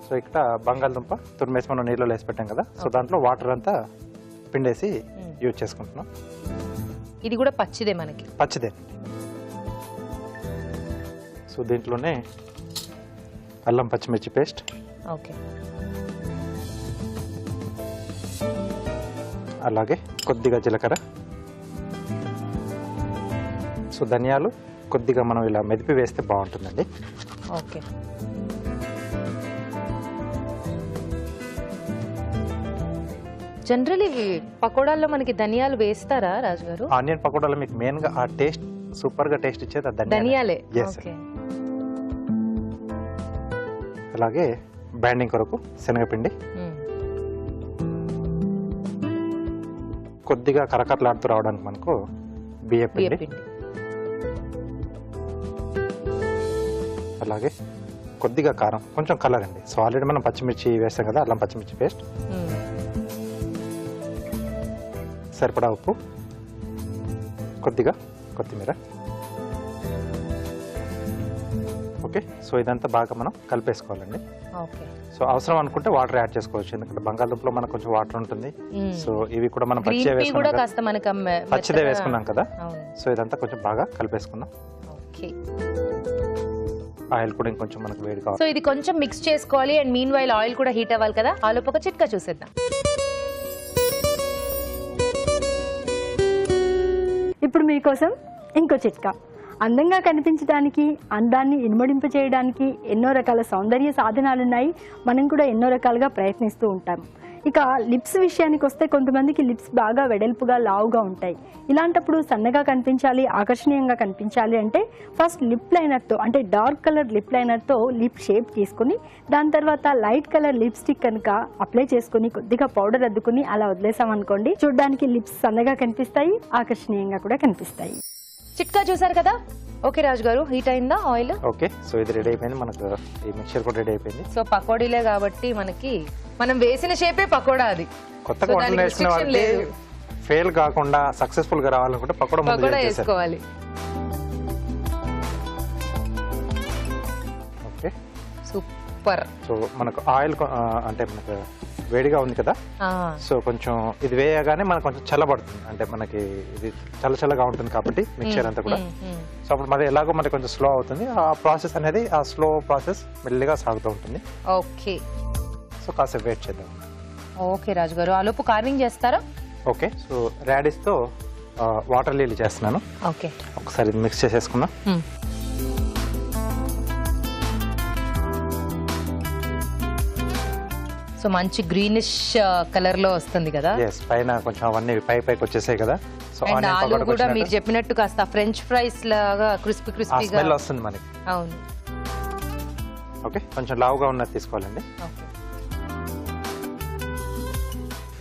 సో ఇక్కడ బంగాళదుంప తురిమేసి మనం నీళ్ళలో వేసి పెట్టాం కదా, సో దాంట్లో వాటర్ అంతా పిండేసి యూజ్ చేసుకుంటున్నాం. ఇది కూడా పచ్చిదే మనకి? పచ్చిదే. సో దీంట్లోనే అల్లం పచ్చిమిర్చి పేస్ట్, ఓకే, అలాగే కొద్దిగా జీలకర్ర, సో ధనియాలు కొద్దిగా మనం ఇలా మెదిపి వేస్తే బాగుంటుందండి. ఓకే, జనరల్లీ పకోడాల్లో మనకి ధనియాలు వేస్తారా రాజుగారు? ఆనియన్ పకోడాలో మీకు మెయిన్ గా ఆ టేస్ట్ సూపర్ గా టేస్ట్ ఇచ్చేది ధనియాలే. అలాగే బ్యాండింగ్ కొరకు శనగపిండి, కొద్దిగా కరకరలాడుతూ రావడానికి మనకు బియ్యపిండి, అలాగే కొద్దిగా కారం, కొంచెం కలర్ అండి. సో ఆల్రెడీ మనం పచ్చిమిర్చి వేస్తాం కదా, అల్లం పచ్చిమిర్చి పేస్ట్, సరిపడా ఉప్పు, కొద్దిగా కొత్తిమీర. ఓకే, సో ఇదంతా బాగా మనం కలిపేసుకోవాలండి. సో అవసరం అనుకుంటే వాటర్ యాడ్ చేసుకోవచ్చు, ఎందుకంటే బంగాళదుంపలో మనకు కొంచెం వాటర్ ఉంటుంది. సో ఇవి కూడా మనం పచ్చిదే వేసుకున్నాం కదా, సో ఇదంతా కొంచెం బాగా కలిపేసుకున్నాం. ఆయిల్ కూడా ఇంకొంచెం మనకు వేడి కావాలి. సో ఇది కొంచెం మిక్స్ చేసుకోవాలి అండ్ మీన్ వైల్ ఆయిల్ కూడా హీట్ అవ్వాలి కదా. ఆలోపు ఒక చిట్కా చూసేద్దాం. ఇప్పుడు మీకోసం ఇంకో చిట్కా. అందంగా కనిపించడానికి, అందాన్ని ఇనుమడింప చేయడానికి ఎన్నో రకాల సౌందర్య సాధనాలు ఉన్నాయి. మనం కూడా ఎన్నో రకాలుగా ప్రయత్నిస్తూ ఉంటాం. ఇక లిప్స్ విషయానికి వస్తే కొంతమందికి లిప్స్ బాగా వెడల్పుగా లావుగా ఉంటాయి. ఇలాంటప్పుడు సన్నగా కనిపించాలి, ఆకర్షణీయంగా కనిపించాలి అంటే ఫస్ట్ లిప్ లైనర్తో, అంటే డార్క్ కలర్ లిప్ లైనర్తో లిప్ షేప్ తీసుకుని దాని తర్వాత లైట్ కలర్ లిప్స్టిక్ కనుక అప్లై చేసుకుని కొద్దిగా పౌడర్ అద్దుకుని అలా వదిలేసామనుకోండి, చూడడానికి లిప్స్ సన్నగా కనిపిస్తాయి, ఆకర్షణీయంగా కూడా కనిపిస్తాయి. చిట్కా చూసారు కదా. ఓకే రాజు గారు, హీట్ అయిందా ఆయిల్? ఓకే, సో ఇది రెడీ అయిపోయింది. మనకు ఈ మిక్చర్ కూడా రెడీ అయిపోయింది. సో పకోడీలే కాబట్టి మనకి మనం వేసిన షేపే పకోడా. అది కొత్తగా వంటలు వేసుకునే వాళ్ళకి ఫెయిల్ కాకుండా సక్సెస్ఫుల్ గా రావాలనుకుంటే పకోడా ముందు వేసుకోవాలి. Okay, super. సో మనకు ఆయిల్ అంటే మనకు వేడిగా ఉంది కదా, సో కొంచెం ఇది వేయగానే మనకు కొంచెం చల్లబడుతుంది. అంటే మనకి ఇది చల్లగా ఉంటుంది కాబట్టి మిక్చర్ అంతా కూడా. సో అప్పుడు మరి ఎలాగో మనకి కొంచెం స్లో అవుతుంది. ఆ ప్రాసెస్ అనేది, ఆ స్లో ప్రాసెస్ మెల్లిగా సాగుతూ ఉంటుంది. ఓకే, సో కాసేపు వెయిట్ చేద్దాం. ఓకే రాజు గారు, ఆ లోపు కార్వింగ్ చేస్తారా? ఓకే, సో రాడిష్ తో వాటర్ లిల్లీ చేస్తున్నాను. ఓకే, ఒకసారి మిక్స్ చేసేసుకుందాం. సో మంచి గ్రీనిష్ కలర్ లో వస్తుంది కదా. పైన కొంచెం అవన్నీ పైకి వచ్చేసాయి కదా. సో ఆలు కూడా మీరు చెప్పినట్టు కాస్త ఫ్రెంచ్ ఫ్రైస్ లాగా క్రిస్పీ క్రిస్పీగా స్మెల్ వస్తుంది మనకి. అవును. ఓకే, కొంచెం లావుగా ఉన్నది తీసుకోవాలండి.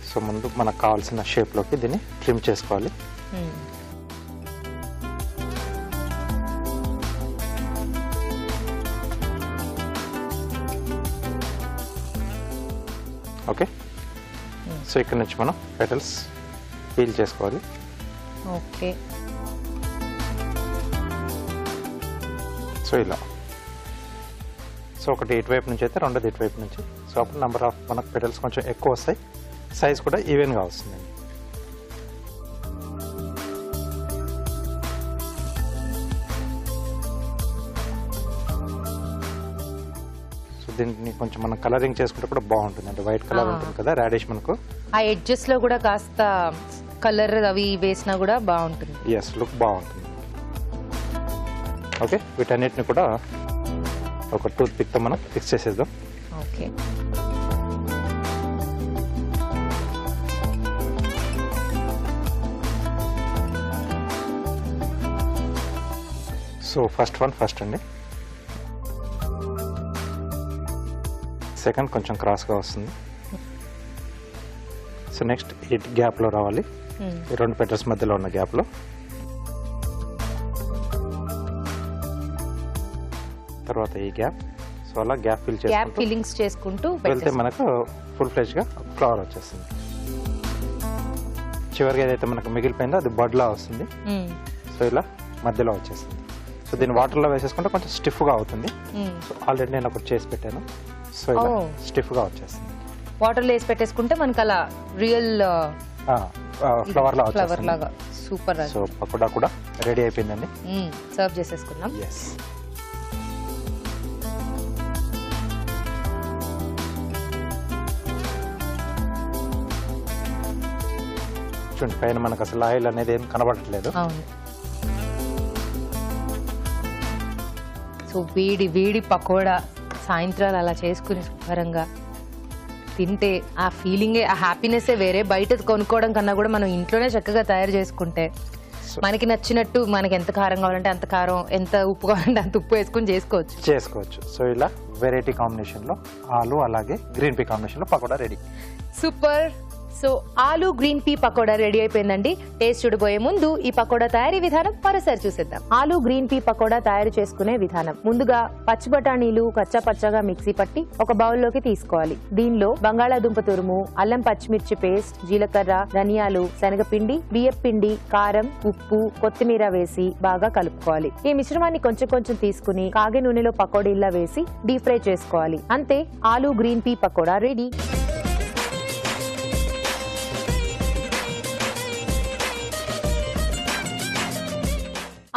సో ముందు మనకు కావాల్సిన షేప్ లోకి దీన్ని ట్రిమ్ చేసుకోవాలి. ఓకే, సో ఇక్కడ నుంచి మనం పెటల్స్ పీల్ చేసుకోవాలి. ఓకే, సో ఇలా. సో ఒకటి ఇటువైపు నుంచి అయితే రెండోది ఇటువైపు నుంచి. సో అప్పుడు నెంబర్ ఆఫ్ మనకు పెటల్స్ కొంచెం ఎక్కువ వస్తాయి, సైజ్ కూడా ఈవెన్గా వస్తుందండి. దీన్ని కొంచెం మనం కలరింగ్ చేసుకుంటే కూడా బాగుంటుంది. అంటే వైట్ కలర్ ఉంటుంది కదా రాడిష్, మనకు ఆ ఎడ్జెస్ లో కూడా కాస్త కలర్ అవి వేసినా కూడా బాగుంటుంది. ఎస్, లుక్ బాగుంటుంది. ఓకే, వీటన్నిటిని కూడా ఒక టూత్ పిక్ తో మనం ఫిక్స్ చేసేద్దాం. ఓకే, సో ఫస్ట్ అండి. సెకండ్ కొంచెం క్రాస్గా వస్తుంది. సో నెక్స్ట్ ఈ గ్యాప్లో రావాలి, ఈ రెండు పెటల్స్ మధ్యలో ఉన్న గ్యాప్లో. తర్వాత ఈ గ్యాప్. సో అలా గ్యాప్ ఫిల్లింగ్స్ చేసుకుంటూ వెళ్తే మనకు ఫుల్ ఫ్లెజ్గా ఫ్లవర్ వచ్చేస్తుంది. చివరిగా ఏదైతే మనకు మిగిలిపోయిందో అది బడ్లా వస్తుంది. సో ఇలా మధ్యలో వచ్చేస్తుంది. సో దీన్ని వాటర్లో వేసేసుకుంటే కొంచెం స్టిఫ్గా అవుతుంది. సో ఆల్రెడీ నేను ఒకటి చేసి పెట్టాను. సో ఇలా స్టిఫ్గా వచ్చేస్తుంది. వాటర్లో వేసి పెట్టేసుకుంటే మనకు అలా రియల్ ఫ్లవర్ లాగా సూపర్. సో పకోడా కూడా రెడీ అయిపోయిందండి. సర్వ్ చేసేసుకున్నాం. ఎస్, చూడండి పైన మనకు అసలు ఆయిల్ అనేది ఏం కనబడట్లేదు. అవును. సో వేడి వేడి పకోడా సాయంత్రాలు అలా చేసుకుని శుభ్రంగా తింటే ఆ ఫీలింగే, ఆ హ్యాపీనెస్సే వేరే. బయట కొనుక్కోవడం కన్నా కూడా మనం ఇంట్లోనే చక్కగా తయారు చేసుకుంటే మనకి నచ్చినట్టు, మనకి ఎంత కారం కావాలంటే అంత కారం, ఎంత ఉప్పు కావాలంటే అంత ఉప్పు వేసుకుని చేసుకోవచ్చు. సో ఇలా వెరైటీ కాంబినేషన్ లో ఆలు అలాగే గ్రీన్ పీ కాంబినేషన్ లో పకోడా రెడీ. సూపర్. సో ఆలు గ్రీన్ పీ పకోడా రెడీ అయిపోయిందండి. టేస్ట్ చూడబోయే ముందు ఈ పకోడా తయారీ విధానం మరోసారి చూసేద్దాం. ఆలు గ్రీన్ పీ పకోడా తయారు చేసుకునే విధానం. ముందుగా పచ్చి బఠానీలు కచ్చా పచ్చగా మిక్సీ పట్టి ఒక బౌల్లోకి తీసుకోవాలి. దీనిలో బంగాళాదుంప తురుము, అల్లం పచ్చిమిర్చి పేస్ట్, జీలకర్ర, ధనియాలు, శనగపిండి, బియ్యపిండి, కారం, ఉప్పు, కొత్తిమీర వేసి బాగా కలుపుకోవాలి. ఈ మిశ్రమాన్ని కొంచెం కొంచెం తీసుకుని కాగే నూనెలో పకోడీల్లా వేసి డీప్ ఫ్రై చేసుకోవాలి. అంతే, ఆలు గ్రీన్ పీ పకోడా రెడీ.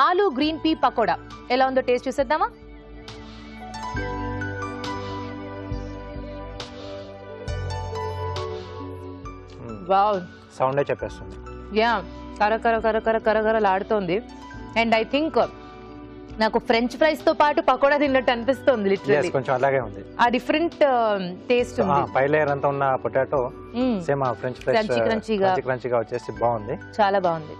ఆలు గ్రీన్ పీ పకోడా ఎలా ఉందో టేస్ట్ చూసేద్దామా? వావ్, సౌండే చెప్పేస్తుంది. యా, కరకరలాడుతోంది. అండ్ ఐ థింక్ నాకు ఫ్రెంచ్ ఫ్రైస్ తో పాటు పకోడా తిన్నట్టు అనిపిస్తుంది లిటరల్లీ. కొంచెం అలాగే ఉంది. ఆ డిఫరెంట్ టేస్ట్ ఉంది. పై లేయర్ అంతా ఉన్న పొటాటో సేమ్ ఫ్రెంచ్ ఫ్రైస్ క్రంచీగా వచ్చేసి బాగుంది, చాలా బాగుంది.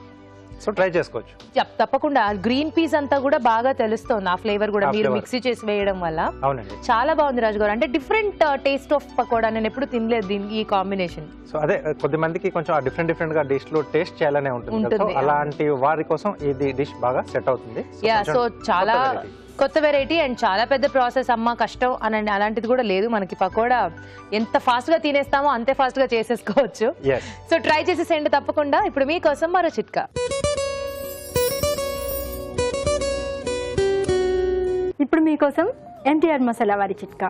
సో ట్రై చేసుకోవచ్చు. తప్పకుండా గ్రీన్ పీస్ అంతా కూడా బాగా తెలుస్తుంది ఆ ఫ్లేవర్ కూడా మీరు మిక్సీ చేసి వేయడం వల్ల. అవునండి, చాలా బాగుంది రాజు గారు. అంటే డిఫరెంట్ టేస్ట్ ఆఫ్ పకోడా నేను ఎప్పుడు తినలేదు దీనికి ఈ కాంబినేషన్. సో అదే కొద్ది మందికి కొంచెం డిఫరెంట్ గా డిష్ లో టేస్ట్ చేయాలనే ఉంటుంది. అలాంటి వారి కోసం ఇది డిష్ బాగా సెట్ అవుతుంది. సో చాలా కొత్త వెరైటీ అండ్ చాలా పెద్ద ప్రాసెస్. అమ్మ కష్టం అని అలాంటిది కూడా లేదు. మనకి పకోడా ఎంత ఫాస్ట్ గా తినేస్తామో అంతే ఫాస్ట్ గా చేసేసుకోవచ్చు. సో ట్రై చేసేసేయండి తప్పకుండా. ఇప్పుడు మీకోసం మరో చిట్కా. ఇప్పుడు మీకోసం ఎన్టీఆర్ మసాలా వారి చిట్కా.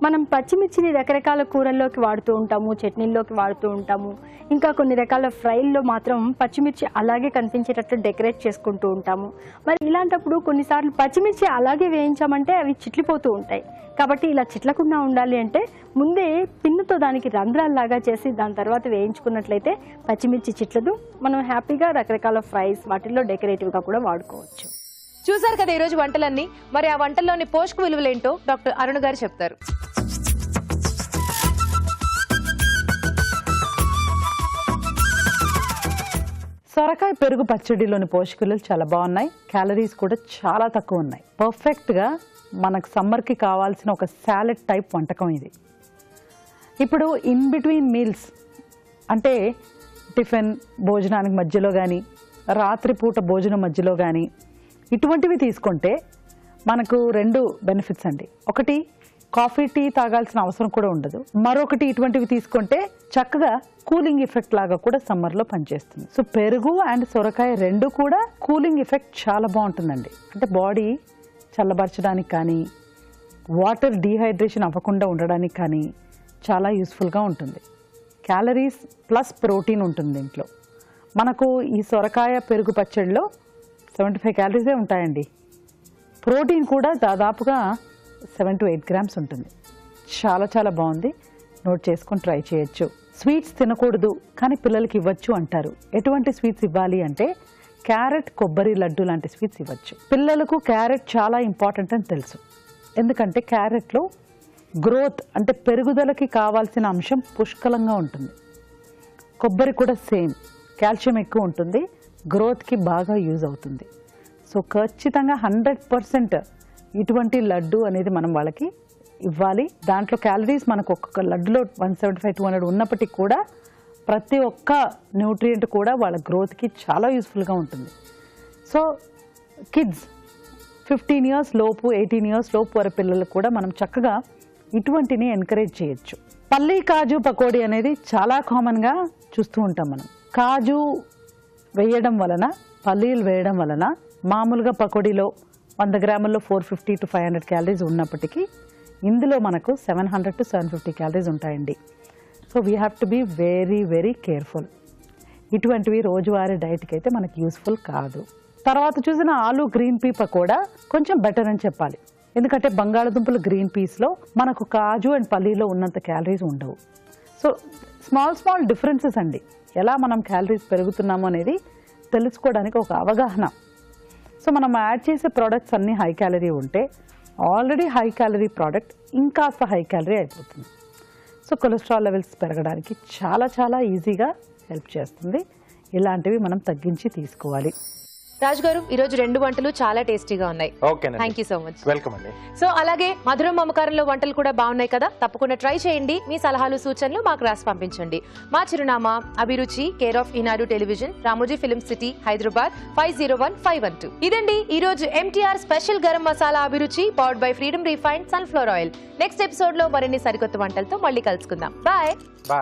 మనం పచ్చిమిర్చిని రకరకాల కూరల్లోకి వాడుతూ ఉంటాము, చట్నీల్లోకి వాడుతూ ఉంటాము, ఇంకా కొన్ని రకాల ఫ్రైల్లో మాత్రం పచ్చిమిర్చి అలాగే కనిపించేటట్లు డెకరేట్ చేసుకుంటూ ఉంటాము. మరి ఇలాంటప్పుడు కొన్నిసార్లు పచ్చిమిర్చి అలాగే వేయించామంటే అవి చిట్లిపోతూ ఉంటాయి. కాబట్టి ఇలా చిట్లకుండా ఉండాలి అంటే ముందే పిన్నుతో దానికి రంధ్రాల్లాగా చేసి దాని తర్వాత వేయించుకున్నట్లయితే పచ్చిమిర్చి చిట్లదు. మనం హ్యాపీగా రకరకాల ఫ్రైస్ వాటిల్లో డెకరేటివ్గా కూడా వాడుకోవచ్చు. చూసారు కదా ఈరోజు వంటలన్నీ. మరి ఆ వంటల్లోని పోషక విలువలేంటో డాక్టర్ అరుణ్ గారు చెప్తారు. సొరకాయ పెరుగు పచ్చడిలోని పోషక విలువలు చాలా బాగున్నాయి. క్యాలరీస్ కూడా చాలా తక్కువ ఉన్నాయి. పర్ఫెక్ట్గా మనకు సమ్మర్కి కావాల్సిన ఒక సాలెడ్ టైప్ వంటకం ఇది. ఇప్పుడు ఇన్ బిట్వీన్ మీల్స్ అంటే టిఫిన్ భోజనానికి మధ్యలో కానీ రాత్రిపూట భోజనం మధ్యలో కానీ ఇటువంటివి తీసుకుంటే మనకు 2 బెనిఫిట్స్ అండి. ఒకటి కాఫీ టీ తాగాల్సిన అవసరం కూడా ఉండదు. మరొకటి ఇటువంటివి తీసుకుంటే చక్కగా కూలింగ్ ఎఫెక్ట్ లాగా కూడా సమ్మర్లో పనిచేస్తుంది. సో పెరుగు అండ్ సొరకాయ 2 కూడా కూలింగ్ ఎఫెక్ట్ చాలా బాగుంటుందండి. అంటే బాడీ చల్లబరచడానికి కానీ వాటర్ డీహైడ్రేషన్ అవ్వకుండా ఉండడానికి కానీ చాలా యూస్ఫుల్గా ఉంటుంది. క్యాలరీస్ ప్లస్ ప్రోటీన్ ఉంటుంది దీంట్లో. మనకు ఈ సొరకాయ పెరుగు పచ్చడిలో 75 క్యాలరీసే ఉంటాయండి. ప్రోటీన్ కూడా దాదాపుగా 7 to 8 grams ఉంటుంది. చాలా చాలా బాగుంది. నోట్ చేసుకొని ట్రై చేయొచ్చు. స్వీట్స్ తినకూడదు కానీ పిల్లలకి ఇవ్వచ్చు అంటారు. ఎటువంటి స్వీట్స్ ఇవ్వాలి అంటే క్యారెట్ కొబ్బరి లడ్డు లాంటి స్వీట్స్ ఇవ్వచ్చు. పిల్లలకు క్యారెట్ చాలా ఇంపార్టెంట్ అని తెలుసు. ఎందుకంటే క్యారెట్లో గ్రోత్ అంటే పెరుగుదలకి కావాల్సిన అంశం పుష్కలంగా ఉంటుంది. కొబ్బరి కూడా సేమ్, కాల్షియం ఎక్కువ ఉంటుంది, గ్రోత్కి బాగా యూజ్ అవుతుంది. సో ఖచ్చితంగా 100% ఇటువంటి లడ్డు అనేది మనం వాళ్ళకి ఇవ్వాలి. దాంట్లో క్యాలరీస్ మనకు ఒక్కొక్క లడ్డులో 175-200 ఉన్నప్పటికీ కూడా ప్రతి ఒక్క న్యూట్రియంట్ కూడా వాళ్ళ గ్రోత్కి చాలా యూస్ఫుల్గా ఉంటుంది. సో కిడ్స్ 15 years లోపు 18 years లోపు వారి పిల్లలకు కూడా మనం చక్కగా ఇటువంటిని ఎంకరేజ్ చేయొచ్చు. పల్లీ కాజు పకోడీ అనేది చాలా కామన్గా చూస్తూ ఉంటాం మనం. కాజు వేయడం వలన పల్లీలు వేయడం వలన మామూలుగా పకోడీలో 100 గ్రాముల్లో 450 to 500 క్యాలరీస్ ఉన్నప్పటికీ ఇందులో మనకు 700 to 750 క్యాలరీస్ ఉంటాయండి. So we have to be very very careful. ఇటువంటివి రోజువారీ డైట్కి అయితే మనకి యూస్ఫుల్ కాదు. తర్వాత చూసిన ఆలు గ్రీన్ పీ పకోడా కొంచెం బెటర్ అని చెప్పాలి. ఎందుకంటే బంగాళదుంపలు గ్రీన్ పీస్లో మనకు కాజు అండ్ పల్లీలో ఉన్నంత క్యాలరీస్ ఉండవు. సో స్మాల్ డిఫరెన్సెస్ అండి. ఎలా మనం క్యాలరీస్ పెరుగుతున్నాము అనేది తెలుసుకోవడానికి ఒక అవగాహన. సో మనం యాడ్ చేసే ప్రోడక్ట్స్ అన్నీ హై క్యాలరీ ఉంటే ఆల్రెడీ హై క్యాలరీ ప్రోడక్ట్ ఇంకాస్త హై క్యాలరీ అయిపోతుంది. సో కొలెస్ట్రాల్ లెవెల్స్ పెరగడానికి చాలా చాలా ఈజీగా హెల్ప్ చేస్తుంది. ఇలాంటివి మనం తగ్గించి తీసుకోవాలి. రాజు గారు ఈరోజు 2 వంటలు చాలా టేస్టీగా ఉన్నాయి. Thank you so much. Welcome అండి. సో అలాగే మధురం మమకారంలో వంటలు కూడా బాగున్నాయి కదా, తప్పకుండా ట్రై చేయండి. మీ సలహాలు సూచనలు మాకు రాసి పంపించండి. మా చిరునామా అభిరుచి, care of Eenadu television, Ramoji film city, Hyderabad 501512. ఇదండి ఈ రోజు MTR స్పెషల్ గరం మసాలా అభిరుచి powered by freedom refined sunflower oil. Next episode లో మరిన్ని సరికొత్త వంటలతో మళ్ళీ కలుసుకుందాం. బాయ్.